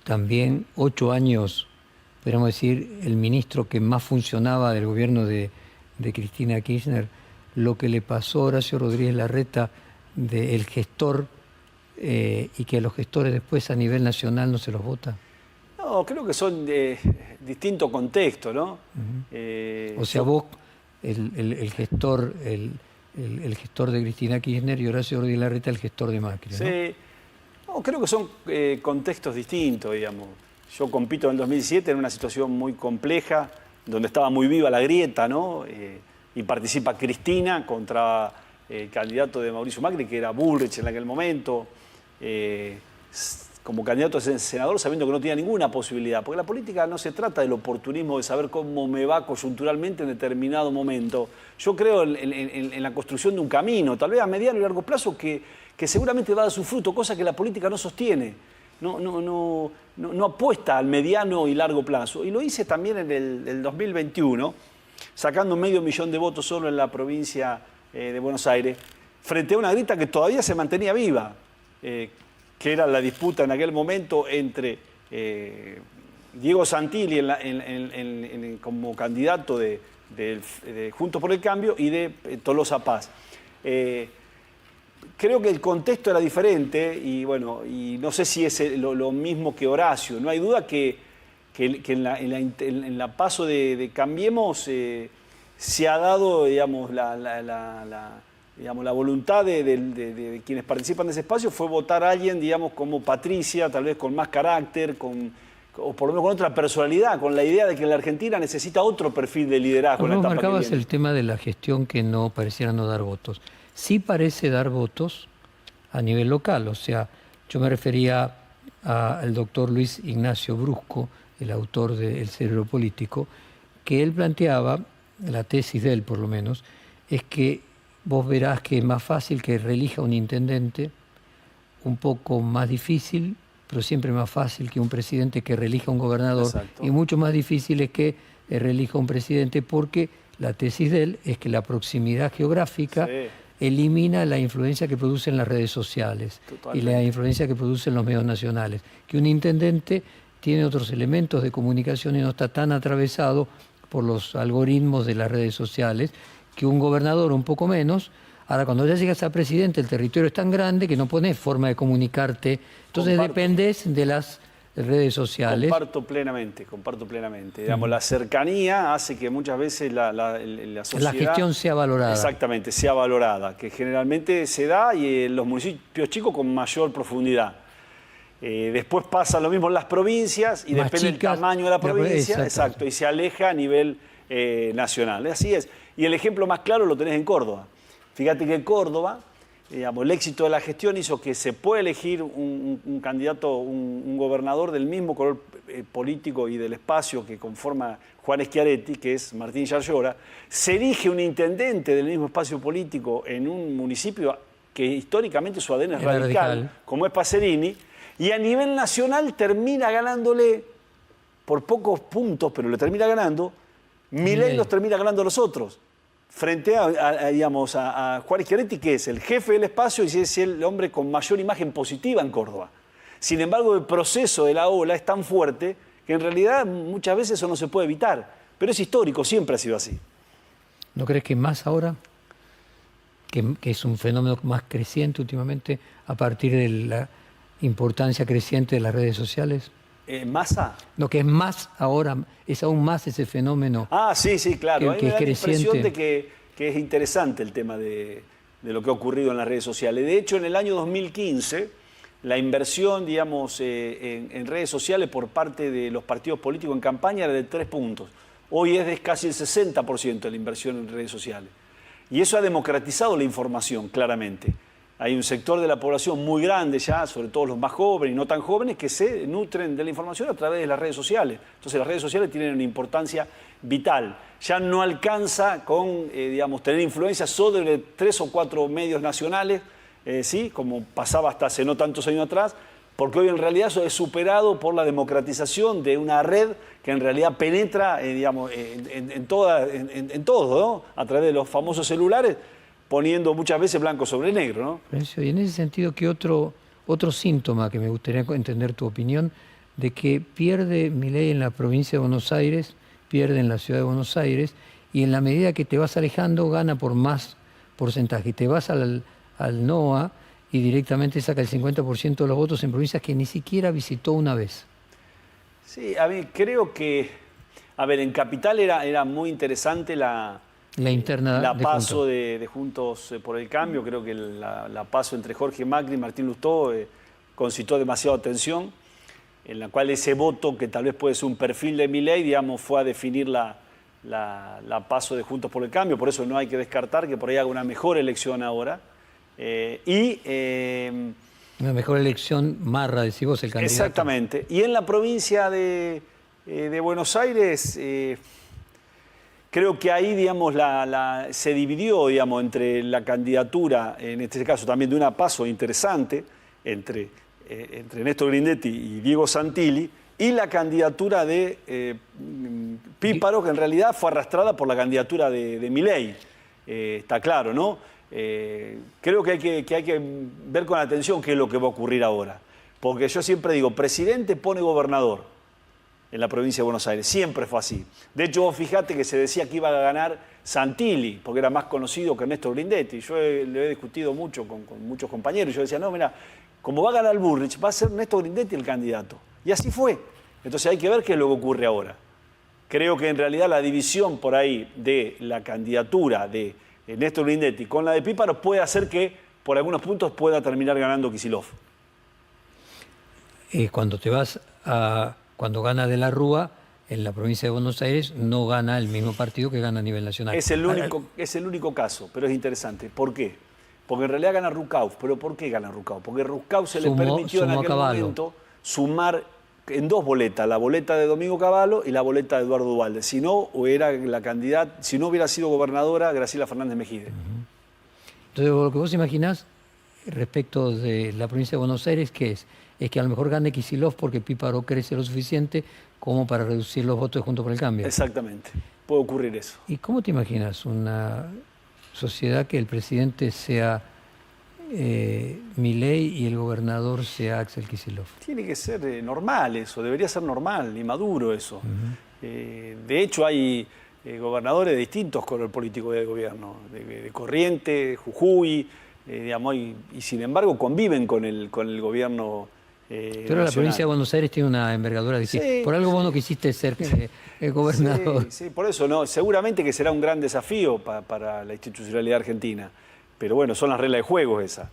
también 8 años, podríamos decir, el ministro que más funcionaba del gobierno de Cristina Kirchner, lo que le pasó a Horacio Rodríguez Larreta del gestor y que a los gestores después a nivel nacional no se los vota? No, creo que son distintos contextos, ¿no? O sea, vos, el gestor de Cristina Kirchner, y Horacio Rodríguez Larreta el gestor de Macri, ¿no? Sí. No, creo que son contextos distintos, digamos. Yo compito en el 2007 en una situación muy compleja, donde estaba muy viva la grieta, ¿no? Y participa Cristina contra el candidato de Mauricio Macri, que era Bullrich en aquel momento, como candidato a senador, sabiendo que no tenía ninguna posibilidad. Porque la política no se trata del oportunismo, de saber cómo me va coyunturalmente en determinado momento. Yo creo en la construcción de un camino, tal vez a mediano y largo plazo, que seguramente va a dar su fruto, cosa que la política no sostiene. No apuesta al mediano y largo plazo. Y lo hice también en el 2021, sacando 500.000 de votos solo en la provincia de Buenos Aires, frente a una grieta que todavía se mantenía viva, que era la disputa en aquel momento entre Diego Santilli como candidato de Juntos por el Cambio y de Tolosa Paz. Creo que el contexto era diferente y bueno, y no sé si es lo mismo que Horacio. No hay duda que en la paso de Cambiemos se ha dado, digamos, la voluntad de quienes participan de ese espacio fue votar a alguien, digamos, como Patricia, tal vez con más carácter, o por lo menos con otra personalidad, con la idea de que la Argentina necesita otro perfil de liderazgo. Vos marcabas el tema de la gestión que no pareciera no dar votos. Sí parece dar votos a nivel local, o sea, yo me refería al doctor Luis Ignacio Brusco, el autor de El cerebro político, que él planteaba, la tesis de él por lo menos, es que vos verás que es más fácil que reelija un intendente, un poco más difícil, pero siempre más fácil que un presidente que reelija un gobernador. Exacto. Y mucho más difícil es que reelija un presidente, porque la tesis de él es que la proximidad geográfica elimina la influencia que producen las redes sociales. Totalmente. Y la influencia que producen los medios nacionales. Que un intendente tiene otros elementos de comunicación y no está tan atravesado por los algoritmos de las redes sociales, que un gobernador un poco menos. Ahora, cuando ya llegas a presidente, el territorio es tan grande que no pones forma de comunicarte. Entonces dependes de las redes sociales. Comparto plenamente. Digamos, la cercanía hace que muchas veces la sociedad... La gestión sea valorada. Exactamente, sea valorada, que generalmente se da y en los municipios chicos con mayor profundidad. Después pasa lo mismo en las provincias y más depende del tamaño de la provincia, exacto, y se aleja a nivel nacional. Así es. Y el ejemplo más claro lo tenés en Córdoba. Fíjate que en Córdoba, digamos, el éxito de la gestión hizo que se pueda elegir un candidato, un gobernador del mismo color político y del espacio que conforma Juan Schiaretti, que es Martín Yarlora. Se elige un intendente del mismo espacio político en un municipio que históricamente su ADN es radical, como es Pacerini, y a nivel nacional termina ganándole por pocos puntos, pero le termina ganando. Milei los termina ganando a los otros, frente a Juan Schiaretti, que es el jefe del espacio y es el hombre con mayor imagen positiva en Córdoba. Sin embargo, el proceso de la ola es tan fuerte que en realidad muchas veces eso no se puede evitar. Pero es histórico, siempre ha sido así. ¿No crees que más ahora, que es un fenómeno más creciente últimamente a partir de la importancia creciente de las redes sociales? ¿Massa? Lo que es más ahora, es aún más ese fenómeno. Ah, sí, claro. Que Hay es una impresión creciente. de que es interesante el tema de lo que ha ocurrido en las redes sociales. De hecho, en el año 2015, la inversión, digamos, en redes sociales por parte de los partidos políticos en campaña era de 3 puntos. Hoy es de casi el 60% de la inversión en redes sociales. Y eso ha democratizado la información, claramente. Hay un sector de la población muy grande ya, sobre todo los más jóvenes y no tan jóvenes, que se nutren de la información a través de las redes sociales. Entonces las redes sociales tienen una importancia vital. Ya no alcanza con, digamos, tener influencia sobre 3 o 4 medios nacionales, ¿sí? Como pasaba hasta hace no tantos años atrás, porque hoy en realidad eso es superado por la democratización de una red que en realidad penetra, digamos, en todo, ¿no? A través de los famosos celulares, poniendo muchas veces blanco sobre negro, ¿no? Florencio, y en ese sentido, ¿qué otro síntoma que me gustaría entender tu opinión de que pierde Milei en la provincia de Buenos Aires, pierde en la ciudad de Buenos Aires, y en la medida que te vas alejando gana por más porcentaje? Te vas al NOA y directamente saca el 50% de los votos en provincias que ni siquiera visitó una vez. Sí, a mí creo que, a ver, en Capital era muy interesante la interna la de paso Juntos. de Juntos por el Cambio. Creo que la paso entre Jorge Macri y Martín Lustó concitó demasiada atención, en la cual ese voto, que tal vez puede ser un perfil de Milei, digamos, fue a definir la paso de Juntos por el Cambio. Por eso no hay que descartar que por ahí haga una mejor elección ahora. Una mejor elección, Marra, decís vos, el candidato. Exactamente. Y en la provincia de Buenos Aires, creo que ahí, digamos, se dividió, digamos, entre la candidatura, en este caso también de una paso interesante, entre Néstor Grindetti y Diego Santilli, y la candidatura de Píparo, que en realidad fue arrastrada por la candidatura de Milei. Está claro, ¿no? Creo que hay que ver con atención qué es lo que va a ocurrir ahora. Porque yo siempre digo, presidente pone gobernador en la provincia de Buenos Aires. Siempre fue así. De hecho, vos fijate que se decía que iba a ganar Santilli, porque era más conocido que Néstor Grindetti. Yo le he discutido mucho con muchos compañeros. Yo decía, no, mira, como va a ganar Bullrich, va a ser Néstor Grindetti el candidato. Y así fue. Entonces hay que ver qué es lo que ocurre ahora. Creo que en realidad la división por ahí de la candidatura de Néstor Grindetti con la de Píparo puede hacer que por algunos puntos pueda terminar ganando Kicillof. Cuando gana De la Rúa, en la provincia de Buenos Aires, no gana el mismo partido que gana a nivel nacional. Es el único caso, pero es interesante. ¿Por qué? Porque en realidad gana Rucauf. ¿Pero por qué gana Rucauf? Porque Rucauf se le permitió en aquel momento sumar en 2 boletas, la boleta de Domingo Cavallo y la boleta de Eduardo Duhalde. Si no, si no hubiera sido gobernadora Graciela Fernández Mejide. Entonces, lo que vos imaginás respecto de la provincia de Buenos Aires, ¿qué es? Es que a lo mejor gane Kicillof porque Píparo crece lo suficiente como para reducir los votos de Juntos por el Cambio. Exactamente, puede ocurrir eso. ¿Y cómo te imaginas una sociedad que el presidente sea Milei y el gobernador sea Axel Kicillof? Tiene que ser normal eso, debería ser normal y maduro eso. De hecho, hay gobernadores de distintos colores políticos del gobierno, de Corrientes, Jujuy, digamos, y sin embargo conviven con el gobierno Pero nacional. la provincia de Buenos Aires tiene una envergadura distinta. Sí, por algo vos no quisiste ser gobernador. Sí, por eso no. Seguramente que será un gran desafío para la institucionalidad argentina. Pero bueno, son las reglas de juego esas.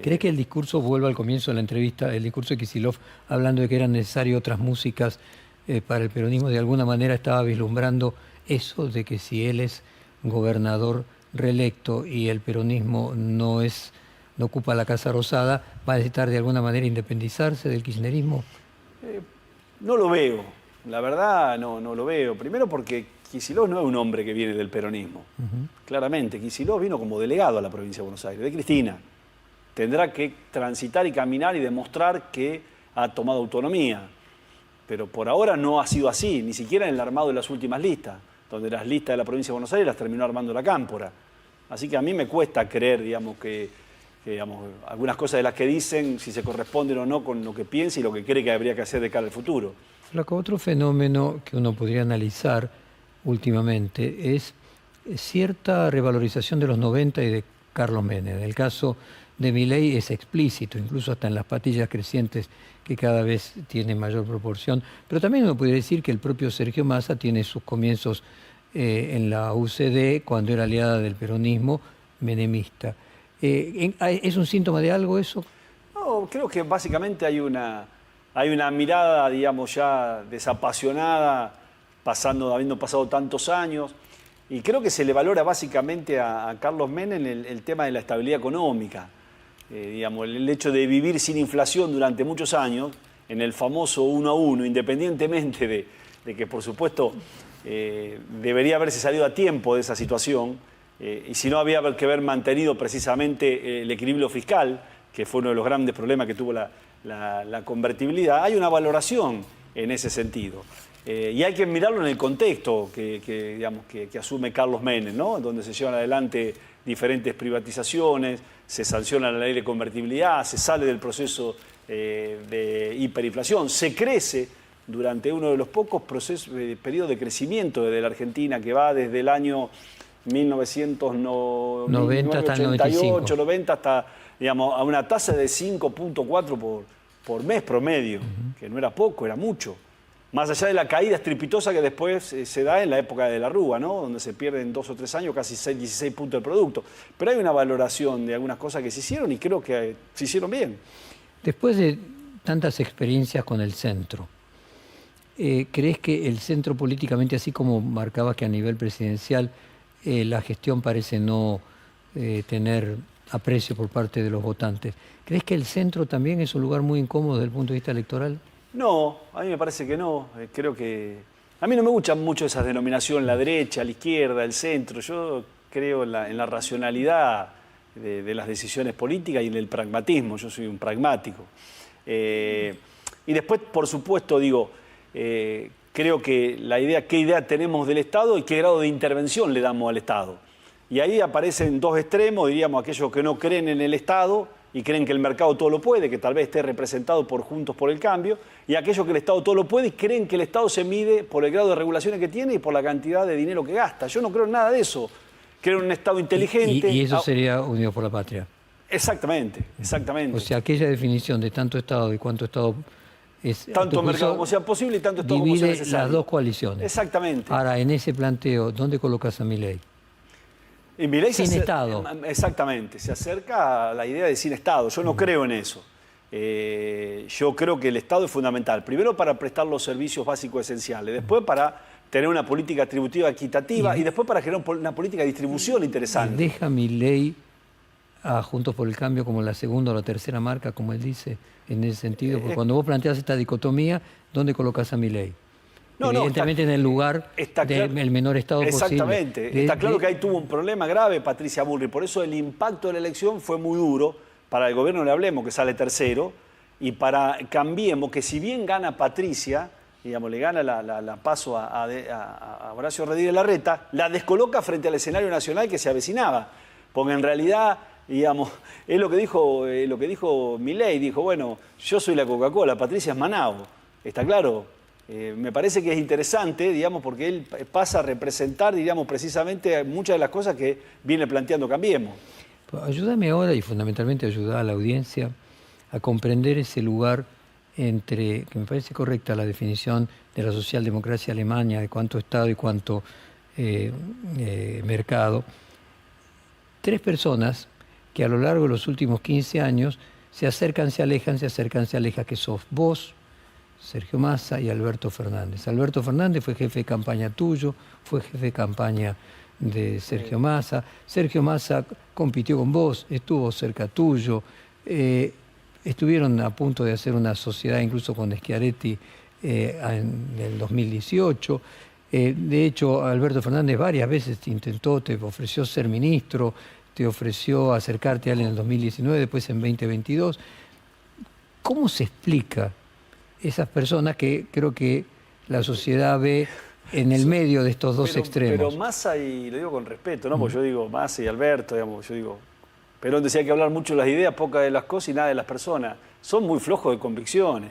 ¿Crees que el discurso, vuelvo al comienzo de la entrevista, el discurso de Kicillof, hablando de que eran necesarias otras músicas para el peronismo, de alguna manera estaba vislumbrando eso de que si él es gobernador reelecto y el peronismo no ocupa la Casa Rosada, va a necesitar de alguna manera independizarse del kirchnerismo? No lo veo, la verdad no lo veo. Primero porque Kicillof no es un hombre que viene del peronismo. Claramente, Kicillof vino como delegado a la provincia de Buenos Aires, de Cristina. Tendrá que transitar y caminar y demostrar que ha tomado autonomía. Pero por ahora no ha sido así, ni siquiera en el armado de las últimas listas, donde las listas de la provincia de Buenos Aires las terminó armando la Cámpora. Así que a mí me cuesta creer, digamos, que algunas cosas de las que dicen, si se corresponden o no con lo que piensa y lo que cree que habría que hacer de cara al futuro. Flaco, otro fenómeno que uno podría analizar últimamente es cierta revalorización de los 90 y de Carlos Menem. En el caso de Milei es explícito, incluso hasta en las patillas crecientes que cada vez tiene mayor proporción. Pero también uno podría decir que el propio Sergio Massa tiene sus comienzos en la UCD, cuando era aliada del peronismo menemista. ¿Es un síntoma de algo eso? No, creo que básicamente hay una mirada, digamos, ya desapasionada, habiendo pasado tantos años, y creo que se le valora básicamente a Carlos Menem el tema de la estabilidad económica. Digamos, el hecho de vivir sin inflación durante muchos años, en el famoso 1 a 1, independientemente de que, por supuesto, debería haberse salido a tiempo de esa situación, y si no, había que haber mantenido precisamente el equilibrio fiscal, que fue uno de los grandes problemas que tuvo la convertibilidad. Hay una valoración en ese sentido. Y hay que mirarlo en el contexto que asume Carlos Menem, ¿no? Donde se llevan adelante diferentes privatizaciones, se sanciona la ley de convertibilidad, se sale del proceso de hiperinflación, se crece durante uno de los pocos periodos de crecimiento de la Argentina, que va desde el año 1990 hasta el 95. 90 hasta, digamos, a una tasa de 5.4 por mes promedio, que no era poco, era mucho. Más allá de la caída estrepitosa que después se da en la época de la Rúa, ¿no? Donde se pierden 2 o 3 años casi 16 puntos del producto. Pero hay una valoración de algunas cosas que se hicieron y creo que se hicieron bien. Después de tantas experiencias con el centro, ¿crees que el centro políticamente, así como marcabas que a nivel presidencial la gestión parece no tener aprecio por parte de los votantes, ¿crees que el centro también es un lugar muy incómodo desde el punto de vista electoral? No, a mí me parece que no. Creo que... A mí no me gustan mucho esas denominaciones, la derecha, la izquierda, el centro. Yo creo en la racionalidad de las decisiones políticas y en el pragmatismo. Yo soy un pragmático. Y después, por supuesto, digo, creo que qué idea tenemos del Estado y qué grado de intervención le damos al Estado. Y ahí aparecen dos extremos, diríamos, aquellos que no creen en el Estado y creen que el mercado todo lo puede, que tal vez esté representado por Juntos por el Cambio, y aquellos que el Estado todo lo puede y creen que el Estado se mide por el grado de regulaciones que tiene y por la cantidad de dinero que gasta. Yo no creo en nada de eso. Creo en un Estado inteligente. ¿Y eso sería Unidos por la Patria? Exactamente, exactamente. O sea, aquella definición de tanto Estado y cuánto Estado es... Tanto mercado como sea posible y tanto Estado como sea necesario. Divide las dos coaliciones. Exactamente. Ahora, en ese planteo, ¿dónde colocas a Milei? Y Milei sin Estado. Exactamente, se acerca a la idea de sin Estado. Yo no creo en eso. Yo creo que el Estado es fundamental. Primero para prestar los servicios básicos esenciales, después para tener una política tributiva equitativa y después para generar una política de distribución interesante. ¿Deja Milei a Juntos por el Cambio como la segunda o la tercera marca, como él dice, en ese sentido? Porque cuando vos planteas esta dicotomía, ¿dónde colocas a Milei? No, evidentemente en el lugar del menor Estado posible. Exactamente. Está claro que ahí tuvo un problema grave Patricia Bullrich. Por eso el impacto de la elección fue muy duro. Para el gobierno Le Hablemos, que sale tercero, y para Cambiemos, que si bien gana Patricia, digamos, le gana la paso a Horacio Rodríguez Larreta, la descoloca frente al escenario nacional que se avecinaba. Porque en realidad, digamos, es lo que dijo Milei. Dijo, bueno, yo soy la Coca-Cola, Patricia es Manabo. ¿Está claro? Me parece que es interesante, digamos, porque él pasa a representar, digamos, precisamente muchas de las cosas que viene planteando Cambiemos. Ayúdame ahora, y fundamentalmente ayudar a la audiencia, a comprender ese lugar entre, que me parece correcta la definición de la socialdemocracia alemana, de cuánto Estado y cuánto mercado. 3 personas que a lo largo de los últimos 15 años se acercan, se alejan, se acercan, se alejan, que sos vos, Sergio Massa y Alberto Fernández. Alberto Fernández fue jefe de campaña tuyo, fue jefe de campaña de Sergio Massa. Sergio Massa compitió con vos, estuvo cerca tuyo. Estuvieron a punto de hacer una sociedad incluso con Schiaretti en el 2018. De hecho, Alberto Fernández varias veces te ofreció ser ministro, te ofreció acercarte a él en el 2019, después en 2022. ¿Cómo se explica esas personas que creo que la sociedad ve en el medio de estos dos extremos? Pero Massa, y lo digo con respeto, ¿no? Porque yo digo Massa y Alberto, digamos, yo digo, Perón decía que hay que hablar mucho de las ideas, poca de las cosas y nada de las personas. Son muy flojos de convicciones.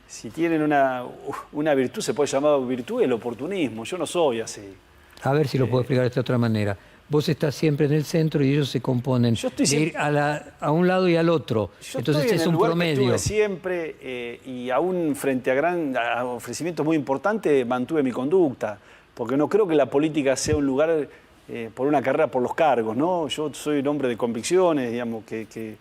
Si tienen una virtud, se puede llamar virtud el oportunismo. Yo no soy así. A ver si lo puedo explicar de esta otra manera. vos estás siempre en el centro y ellos se componen Yo estoy de ir a un lado y al otro. Yo Entonces estoy en es el un lugar que promedio. estuve siempre y aún frente a ofrecimientos muy importantes mantuve mi conducta, porque no creo que la política sea un lugar por una carrera por los cargos, ¿no? Yo soy un hombre de convicciones, digamos, que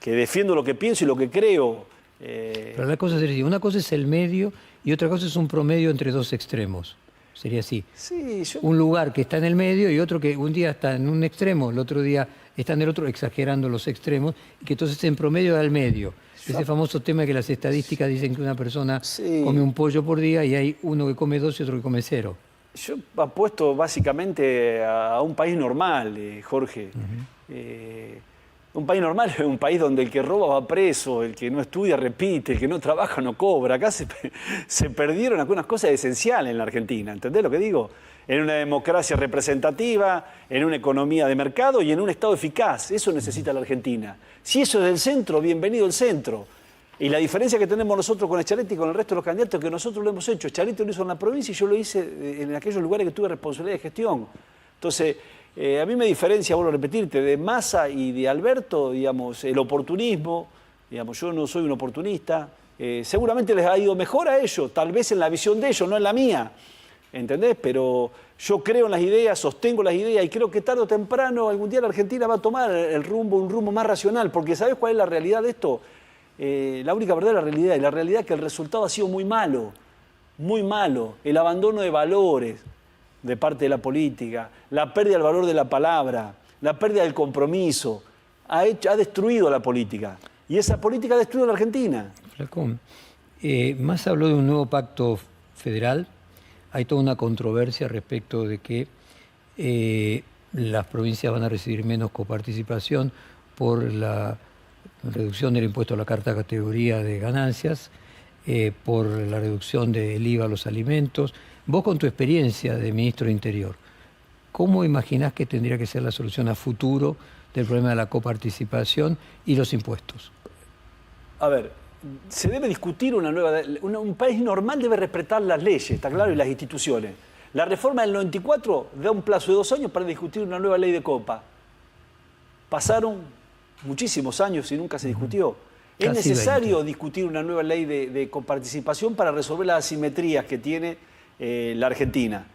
defiendo lo que pienso y lo que creo. Pero la cosa sería, una cosa es el medio y otra cosa es un promedio entre dos extremos. Sería así. Sí, Un lugar que está en el medio y otro que un día está en un extremo, el otro día está en el otro, exagerando los extremos, y que entonces en promedio da el medio. Ese famoso tema que las estadísticas dicen que una persona come un pollo por día y hay uno que come 2 y otro que come 0. Yo apuesto básicamente a un país normal, Jorge. Un país normal es un país donde el que roba va preso, el que no estudia repite, el que no trabaja no cobra. Acá se perdieron algunas cosas esenciales en la Argentina, ¿entendés lo que digo? En una democracia representativa, en una economía de mercado y en un Estado eficaz. Eso necesita la Argentina. Si eso es del centro, bienvenido al centro. Y la diferencia que tenemos nosotros con Schiaretti y con el resto de los candidatos es que nosotros lo hemos hecho. Schiaretti lo hizo en la provincia y yo lo hice en aquellos lugares que tuve responsabilidad de gestión. Entonces, a mí me diferencia, vuelvo a repetirte, de Massa y de Alberto, digamos, el oportunismo. Digamos, yo no soy un oportunista. Seguramente les ha ido mejor a ellos, tal vez en la visión de ellos, no en la mía. ¿Entendés? Pero yo creo en las ideas, sostengo las ideas y creo que tarde o temprano algún día la Argentina va a tomar un rumbo más racional. Porque ¿sabés cuál es la realidad de esto? La única verdadera realidad, y la realidad es que el resultado ha sido muy malo, el abandono de valores de parte de la política, la pérdida del valor de la palabra, la pérdida del compromiso, ha destruido a la política, y esa política ha destruido a la Argentina. Flacón, Massa habló de un nuevo pacto federal, hay toda una controversia respecto de que las provincias van a recibir menos coparticipación por la reducción del impuesto a la carta categoría de ganancias, por la reducción del IVA a los alimentos. Vos con tu experiencia de ministro de Interior, ¿cómo imaginás que tendría que ser la solución a futuro del problema de la coparticipación y los impuestos? A ver, se debe discutir un país normal debe respetar las leyes, está claro, y las instituciones. La reforma del 94 da un plazo de 2 años para discutir una nueva ley de copa. Pasaron muchísimos años y nunca se discutió. Es necesario discutir una nueva ley de coparticipación para resolver las asimetrías que tiene la Argentina.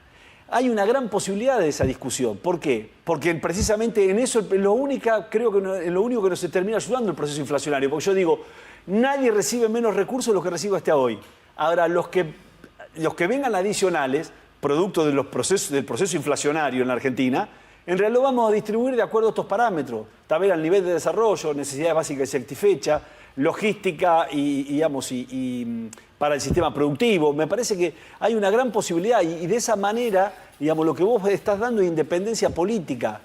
Hay una gran posibilidad de esa discusión. ¿Por qué? Porque precisamente en eso creo que lo único que nos termina ayudando el proceso inflacionario. Porque yo digo, nadie recibe menos recursos de los que recibe hasta hoy. Ahora, los que vengan adicionales, producto del proceso inflacionario en la Argentina, en realidad lo vamos a distribuir de acuerdo a estos parámetros. También al nivel de desarrollo, necesidades básicas y satisfechas, logística y para el sistema productivo. Me parece que hay una gran posibilidad y de esa manera, digamos, lo que vos estás dando es independencia política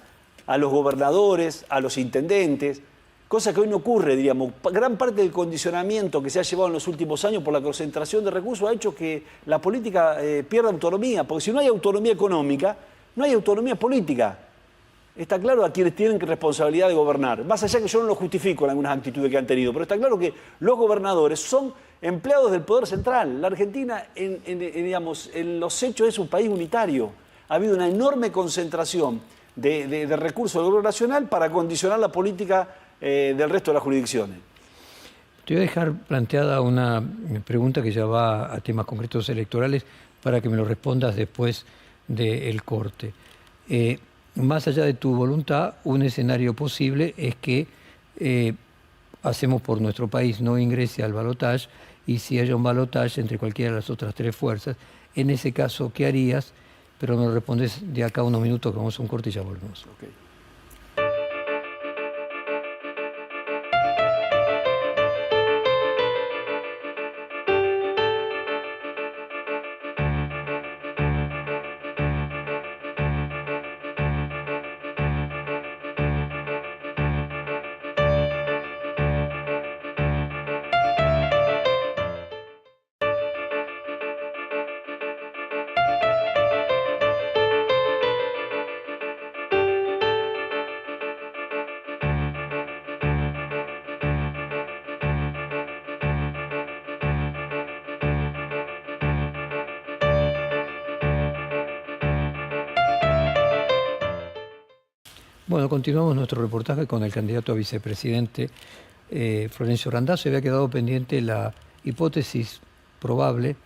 a los gobernadores, a los intendentes, cosa que hoy no ocurre, digamos. Gran parte del condicionamiento que se ha llevado en los últimos años por la concentración de recursos ha hecho que la política pierda autonomía, porque si no hay autonomía económica, no hay autonomía política. Está claro a quienes tienen responsabilidad de gobernar. Más allá que yo no lo justifico en algunas actitudes que han tenido, pero está claro que los gobernadores son empleados del Poder Central. La Argentina, en los hechos, es un país unitario. Ha habido una enorme concentración de recursos del gobierno nacional para condicionar la política del resto de las jurisdicciones. Te voy a dejar planteada una pregunta que ya va a temas concretos electorales para que me lo respondas después del corte. Más allá de tu voluntad, un escenario posible es que hacemos por nuestro país no ingrese al balotaje y si haya un balotaje entre cualquiera de las otras 3 fuerzas, en ese caso, ¿qué harías? Pero me lo respondes de acá a unos minutos que vamos a un corte y ya volvemos. Okay. Bueno, continuamos nuestro reportaje con el candidato a vicepresidente Florencio Randazzo. Había quedado pendiente la hipótesis probable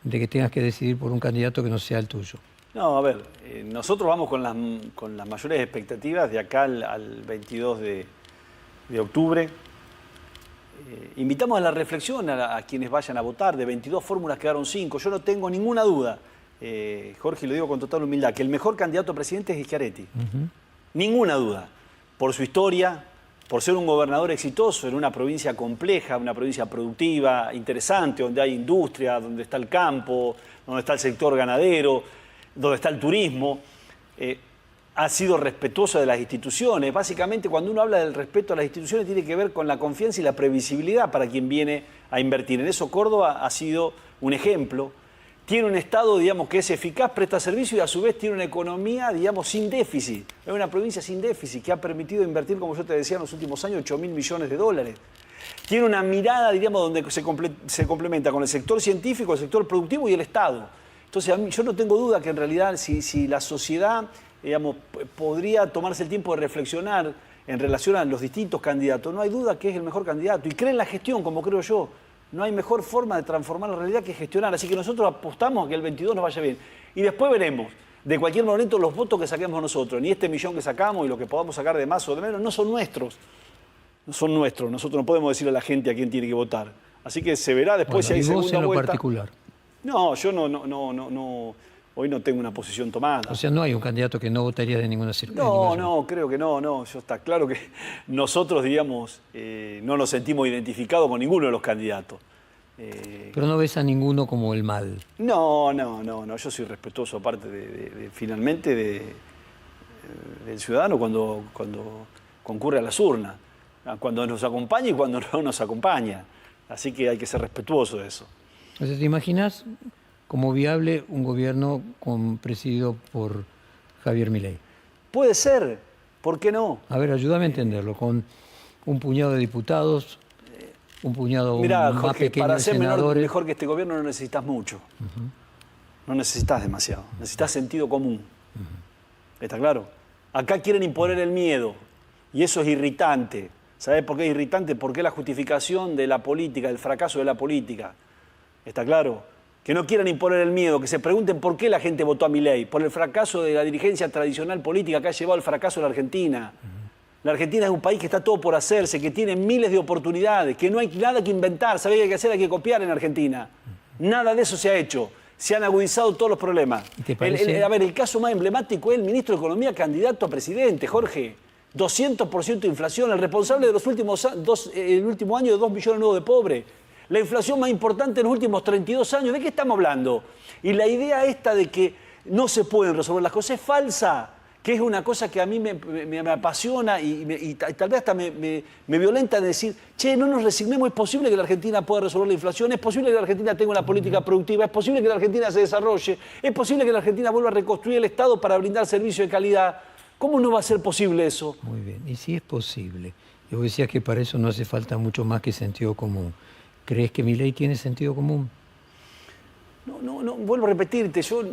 de que tengas que decidir por un candidato que no sea el tuyo. No, a ver, nosotros vamos con las mayores expectativas de acá al 22 de octubre. Invitamos a la reflexión a quienes vayan a votar. De 22 fórmulas quedaron 5. Yo no tengo ninguna duda, Jorge, lo digo con total humildad, que el mejor candidato a presidente es Schiaretti. Ninguna duda. Por su historia, por ser un gobernador exitoso en una provincia compleja, una provincia productiva, interesante, donde hay industria, donde está el campo, donde está el sector ganadero, donde está el turismo. Ha sido respetuoso de las instituciones. Básicamente, cuando uno habla del respeto a las instituciones, tiene que ver con la confianza y la previsibilidad para quien viene a invertir. En eso Córdoba ha sido un ejemplo. Tiene un Estado, digamos, que es eficaz, presta servicio y a su vez tiene una economía, digamos, sin déficit. Es una provincia sin déficit que ha permitido invertir, como yo te decía, en los últimos años, 8.000 millones de dólares. Tiene una mirada, digamos, donde se complementa con el sector científico, el sector productivo y el Estado. Entonces, yo no tengo duda que en realidad si la sociedad, digamos, podría tomarse el tiempo de reflexionar en relación a los distintos candidatos, no hay duda que es el mejor candidato. Y cree en la gestión, como creo yo. No hay mejor forma de transformar la realidad que gestionar. Así que nosotros apostamos a que el 22 nos vaya bien. Y después veremos, de cualquier momento, los votos que saquemos nosotros. Ni este millón que sacamos y lo que podamos sacar de más o de menos, no son nuestros. No son nuestros. Nosotros no podemos decirle a la gente a quién tiene que votar. Así que se verá después si hay segunda vuelta. ¿Y vos en lo particular? No, yo no. Hoy no tengo una posición tomada. O sea, no hay un candidato que no votaría de ninguna circunstancia. No, creo que no. Yo está claro que nosotros, digamos, no nos sentimos identificados con ninguno de los candidatos. Pero no ves a ninguno como el mal. No. Yo soy respetuoso, aparte finalmente del ciudadano cuando concurre a las urnas. Cuando nos acompaña y cuando no nos acompaña. Así que hay que ser respetuoso de eso. O sea, ¿te imaginas como viable un gobierno presidido por Javier Milei? Puede ser, ¿por qué no? A ver, ayúdame a entenderlo, con un puñado de diputados, un puñado Mirá, más Jorge, pequeño para de ser senadores. mejor que este gobierno no necesitas mucho. No necesitas demasiado, necesitas sentido común. ¿Está claro? Acá quieren imponer el miedo y eso es irritante. ¿Sabés por qué es irritante? Porque es la justificación de la política, del fracaso de la política. ¿Está claro? Que no quieran imponer el miedo, que se pregunten por qué la gente votó a Milei, por el fracaso de la dirigencia tradicional política que ha llevado al fracaso de la Argentina. La Argentina es un país que está todo por hacerse, que tiene miles de oportunidades, que no hay nada que inventar, ¿sabés qué hay que hacer? Hay que copiar en Argentina. Nada de eso se ha hecho. Se han agudizado todos los problemas. ¿Te parece? El caso más emblemático es el ministro de Economía candidato a presidente, Jorge. 200% de inflación, el responsable de el último año de 2 millones nuevos de pobres. La inflación más importante en los últimos 32 años. ¿De qué estamos hablando? Y la idea esta de que no se pueden resolver las cosas es falsa, que es una cosa que a mí me apasiona y tal vez hasta me violenta de decir, che, no nos resignemos, es posible que la Argentina pueda resolver la inflación, es posible que la Argentina tenga una política productiva, es posible que la Argentina se desarrolle, es posible que la Argentina vuelva a reconstruir el Estado para brindar servicios de calidad. ¿Cómo no va a ser posible eso? Muy bien, y si es posible, y vos decías que para eso no hace falta mucho más que sentido común. ¿Crees que Milei tiene sentido común? No, vuelvo a repetirte, yo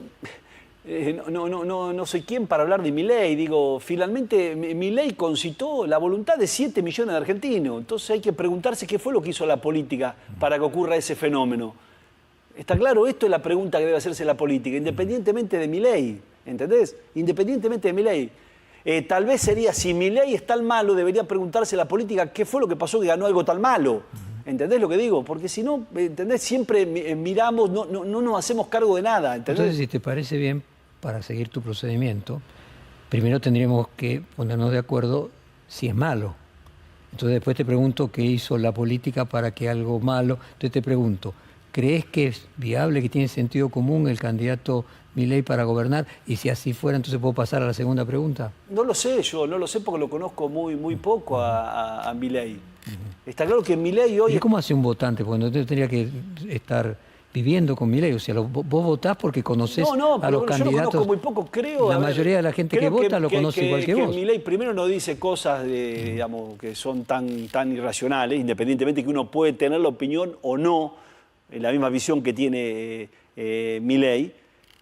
no soy quien para hablar de Milei. Digo, finalmente Milei concitó la voluntad de 7 millones de argentinos. Entonces hay que preguntarse qué fue lo que hizo la política para que ocurra ese fenómeno. ¿Está claro? Esto es la pregunta que debe hacerse la política, independientemente de Milei, ¿entendés? Independientemente de Milei. Tal vez sería, si Milei es tan malo, debería preguntarse la política qué fue lo que pasó que ganó algo tan malo. ¿Entendés lo que digo? Porque si no, ¿entendés? Siempre miramos, no nos hacemos cargo de nada. ¿Entendés? Entonces, si te parece bien, para seguir tu procedimiento, primero tendríamos que ponernos de acuerdo si es malo. Entonces después te pregunto qué hizo la política para que algo malo... Entonces te pregunto, ¿crees que es viable, que tiene sentido común el candidato Milei para gobernar? Y si así fuera, entonces ¿puedo pasar a la segunda pregunta? No lo sé yo, no lo sé porque lo conozco muy poco a Milei. Está claro que Milei hoy... ¿Y cómo hace un votante? Porque no tendría que estar viviendo con Milei. O sea, vos votás porque conocés a los candidatos. Yo lo conozco muy poco, creo. La mayoría de la gente que vota lo conoce igual que vos. Milei primero no dice cosas digamos, que son tan irracionales, independientemente que uno puede tener la opinión o no, la misma visión que tiene Milei.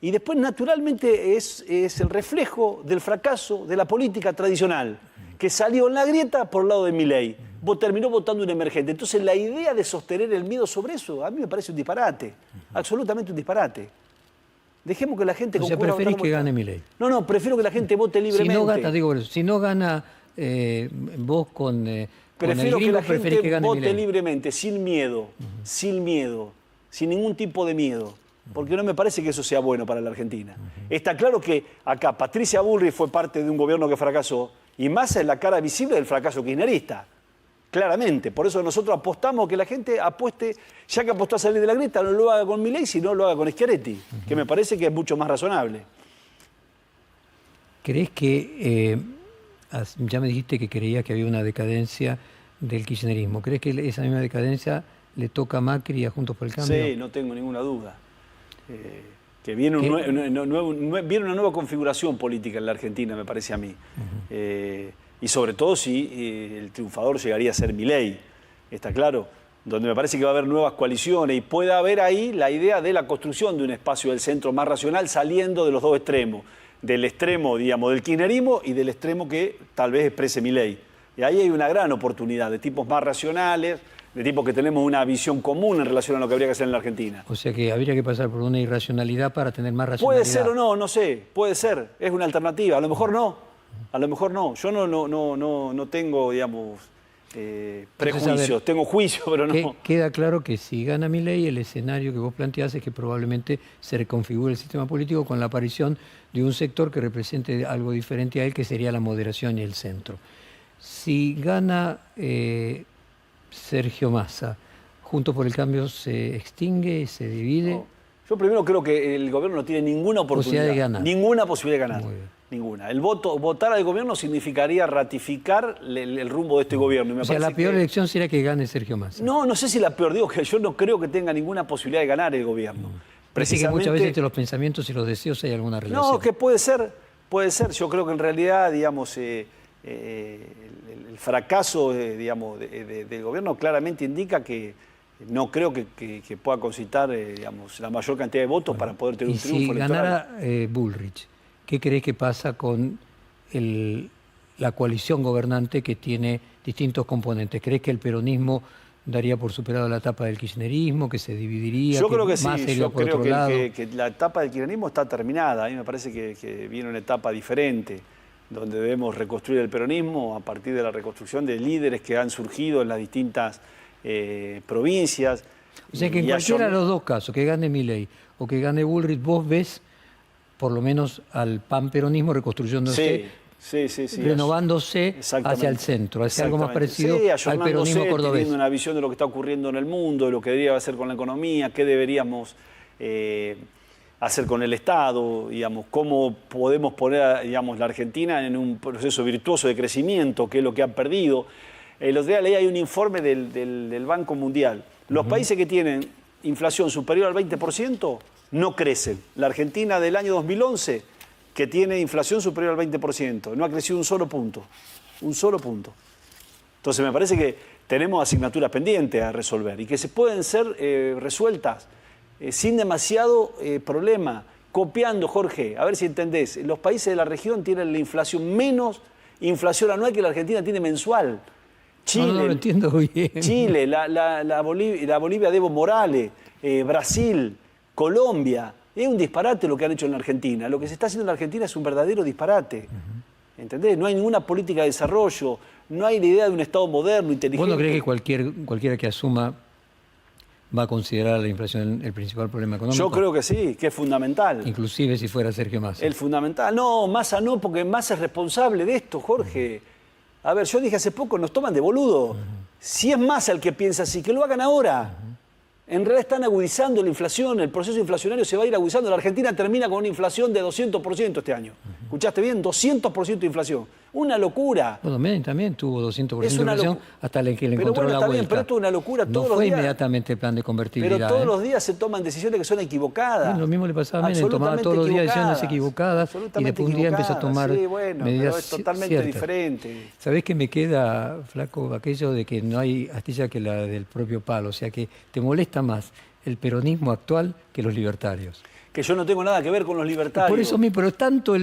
Y después, naturalmente, es el reflejo del fracaso de la política tradicional, que salió en la grieta por el lado de Milei. Terminó votando un emergente. Entonces, la idea de sostener el miedo sobre eso, a mí me parece un disparate. Absolutamente un disparate. Dejemos que la gente... O sea, preferís que gane Milei. No, prefiero que la gente vote libremente. Si no gana vos con prefiero el gringo, que la gente vote Milei. libremente, sin miedo, sin ningún tipo de miedo. Porque no me parece que eso sea bueno para la Argentina. Está claro que acá Patricia Bullrich fue parte de un gobierno que fracasó y Massa es la cara visible del fracaso kirchnerista. Claramente. Por eso nosotros apostamos que la gente apueste, ya que apostó a salir de la grieta, no lo haga con Milei, sino lo haga con Schiaretti, que me parece que es mucho más razonable. ¿Crees que, ya me dijiste que creías que había una decadencia del kirchnerismo, ¿crees que esa misma decadencia le toca a Macri y a Juntos por el Cambio? Sí, no tengo ninguna duda. Que viene, viene una nueva configuración política en la Argentina, me parece a mí. Y sobre todo si el triunfador llegaría a ser Milei, está claro, donde me parece que va a haber nuevas coaliciones y puede haber ahí la idea de la construcción de un espacio del centro más racional saliendo de los dos extremos, del extremo, digamos, del kirchnerismo y del extremo que tal vez exprese Milei. Y ahí hay una gran oportunidad de tipos más racionales, de tipos que tenemos una visión común en relación a lo que habría que hacer en la Argentina. O sea que habría que pasar por una irracionalidad para tener más racionalidad. Puede ser o no, no sé, puede ser, es una alternativa, a lo mejor no. A lo mejor no. Yo no tengo, digamos, prejuicios. Entonces, ver, tengo juicio, pero no. Queda claro que si gana Milei, el escenario que vos planteás es que probablemente se reconfigure el sistema político con la aparición de un sector que represente algo diferente a él, que sería la moderación y el centro. Si gana Sergio Massa, Juntos por el Cambio se extingue, se divide. No. Yo primero creo que el gobierno no tiene ninguna oportunidad. De ganar. Ninguna posibilidad de ganar. Ninguna. Votar al gobierno significaría ratificar el rumbo de este gobierno. Y o sea, la peor elección sería que gane Sergio Massa. No sé si la peor. Digo que yo no creo que tenga ninguna posibilidad de ganar el gobierno. Parece que muchas veces entre los pensamientos y los deseos hay alguna relación. No, que puede ser. Yo creo que en realidad, digamos, el fracaso, digamos, del gobierno claramente indica que no creo que pueda concitar, digamos, la mayor cantidad de votos para poder tener un triunfo electoral. Si ganara Bullrich, ¿qué crees que pasa con la coalición gobernante que tiene distintos componentes? ¿Crees que el peronismo daría por superado la etapa del kirchnerismo, que se dividiría? Yo creo que sí, yo creo que la etapa del kirchnerismo está terminada. A mí me parece que viene una etapa diferente, donde debemos reconstruir el peronismo a partir de la reconstrucción de líderes que han surgido en las distintas provincias. O sea que en cualquiera de los dos casos, que gane Milei o que gane Bullrich, vos ves por lo menos al panperonismo reconstruyéndose, renovándose hacia el centro, hacia algo más parecido al peronismo cordobés. Teniendo una visión de lo que está ocurriendo en el mundo, de lo que debería hacer con la economía, qué deberíamos hacer con el Estado, digamos, cómo podemos poner, digamos, la Argentina en un proceso virtuoso de crecimiento, qué es lo que han perdido. El otro día leí hay un informe del Banco Mundial. Los países que tienen inflación superior al 20% no crecen. La Argentina del año 2011, que tiene inflación superior al 20%, no ha crecido un solo punto. Un solo punto. Entonces me parece que tenemos asignaturas pendientes a resolver y que se pueden ser resueltas sin demasiado problema. Copiando, Jorge, a ver si entendés, los países de la región tienen la inflación menos inflación anual que la Argentina tiene mensual. Chile, no lo entiendo bien. Chile, la Bolivia de Evo Morales, Brasil, Colombia. Es un disparate lo que han hecho en la Argentina. Lo que se está haciendo en la Argentina es un verdadero disparate. ¿Entendés? No hay ninguna política de desarrollo, no hay la idea de un Estado moderno, inteligente. ¿Vos no crees que cualquiera que asuma va a considerar la inflación el principal problema económico? Yo creo que sí, que es fundamental. Inclusive si fuera Sergio Massa. El fundamental. No, Massa no, porque Massa es responsable de esto, Jorge. A ver, yo dije hace poco, nos toman de boludo. Si es Massa el que piensa así, que lo hagan ahora. En realidad están agudizando la inflación, el proceso inflacionario se va a ir agudizando. La Argentina termina con una inflación de 200% este año. ¿Escuchaste bien? 200% de inflación. Una locura. Bueno, Menem también tuvo 200% de Es una inflación hasta que le Pero encontró bueno, la está vuelta. bien, pero esto es una locura No todos los fue días. inmediatamente el plan de convertibilidad. Pero todos los días se toman decisiones que son equivocadas. Sí, lo mismo le pasaba a Menem, tomaba todos los días decisiones equivocadas y después un día empezó a tomar sí, bueno, medidas pero es totalmente ciertas. diferente. ¿Sabés qué me queda, Flaco? Aquello de que no hay astilla que la del propio palo, o sea que te molesta más el peronismo actual que los libertarios. Que yo no tengo nada que ver con los libertarios. Por eso mismo, pero tanto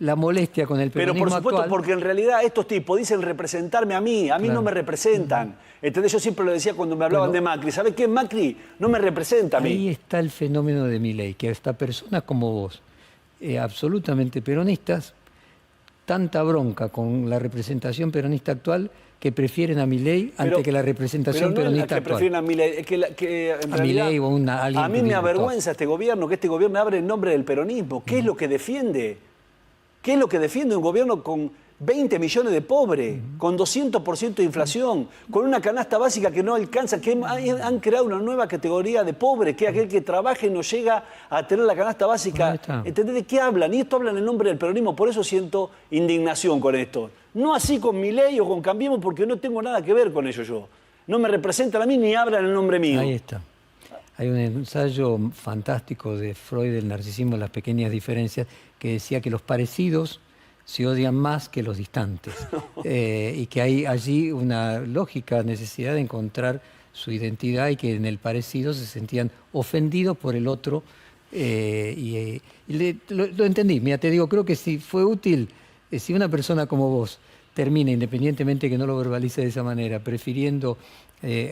la molestia con el peronismo Pero por supuesto, actual, porque en realidad estos tipos dicen representarme a mí Claro. no me representan. ¿Entendés? Yo siempre lo decía cuando me hablaban de Macri. ¿Sabés qué? Macri no me representa a mí. ahí está el fenómeno de Milei, que hasta personas como vos, absolutamente peronistas, tanta bronca con la representación peronista actual que prefieren a Milei antes que la representación pero no peronista es la que actual. prefieren a Milei, es que en A realidad, Milei o alguien a mí que me diga, avergüenza este gobierno, que este gobierno abre en nombre del peronismo. ¿Qué es lo que defiende? ¿Qué es lo que defiende un gobierno con 20 millones de pobres, con 200% de inflación, con una canasta básica que no alcanza, que han creado una nueva categoría de pobres, que es aquel que trabaja y no llega a tener la canasta básica? ¿Entendés de qué hablan? Y esto hablan en nombre del peronismo, por eso siento indignación con esto. No así con Milei o con Cambiemos, porque no tengo nada que ver con ellos yo. No me representan a mí ni hablan en nombre mío. Ahí está. Hay un ensayo fantástico de Freud del narcisismo, las pequeñas diferencias, que decía que los parecidos se odian más que los distantes. Y que hay allí una lógica necesidad de encontrar su identidad y que en el parecido se sentían ofendidos por el otro. Lo entendí. Mira, te digo, creo que si fue útil, si una persona como vos termina, independientemente que no lo verbalice de esa manera, prefiriendo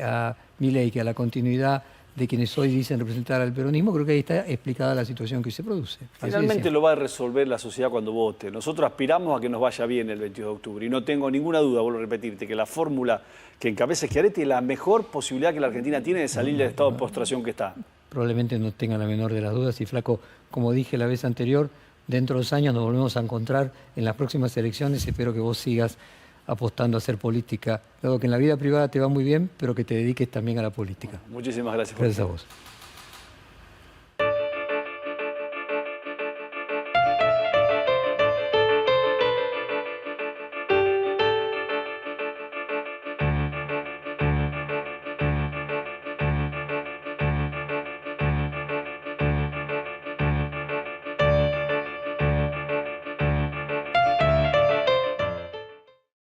a Milei que a la continuidad de quienes hoy dicen representar al peronismo, creo que ahí está explicada la situación que se produce. Finalmente lo va a resolver la sociedad cuando vote. Nosotros aspiramos a que nos vaya bien el 22 de octubre y no tengo ninguna duda, vuelvo a repetirte, que la fórmula que encabeza Schiaretti es la mejor posibilidad que la Argentina tiene de salir del estado de postración que está. Probablemente no tenga la menor de las dudas y, Flaco, como dije la vez anterior, dentro de 2 años nos volvemos a encontrar en las próximas elecciones. Espero que vos sigas apostando a hacer política, dado que en la vida privada te va muy bien, pero que te dediques también a la política. Muchísimas gracias. Gracias a vos.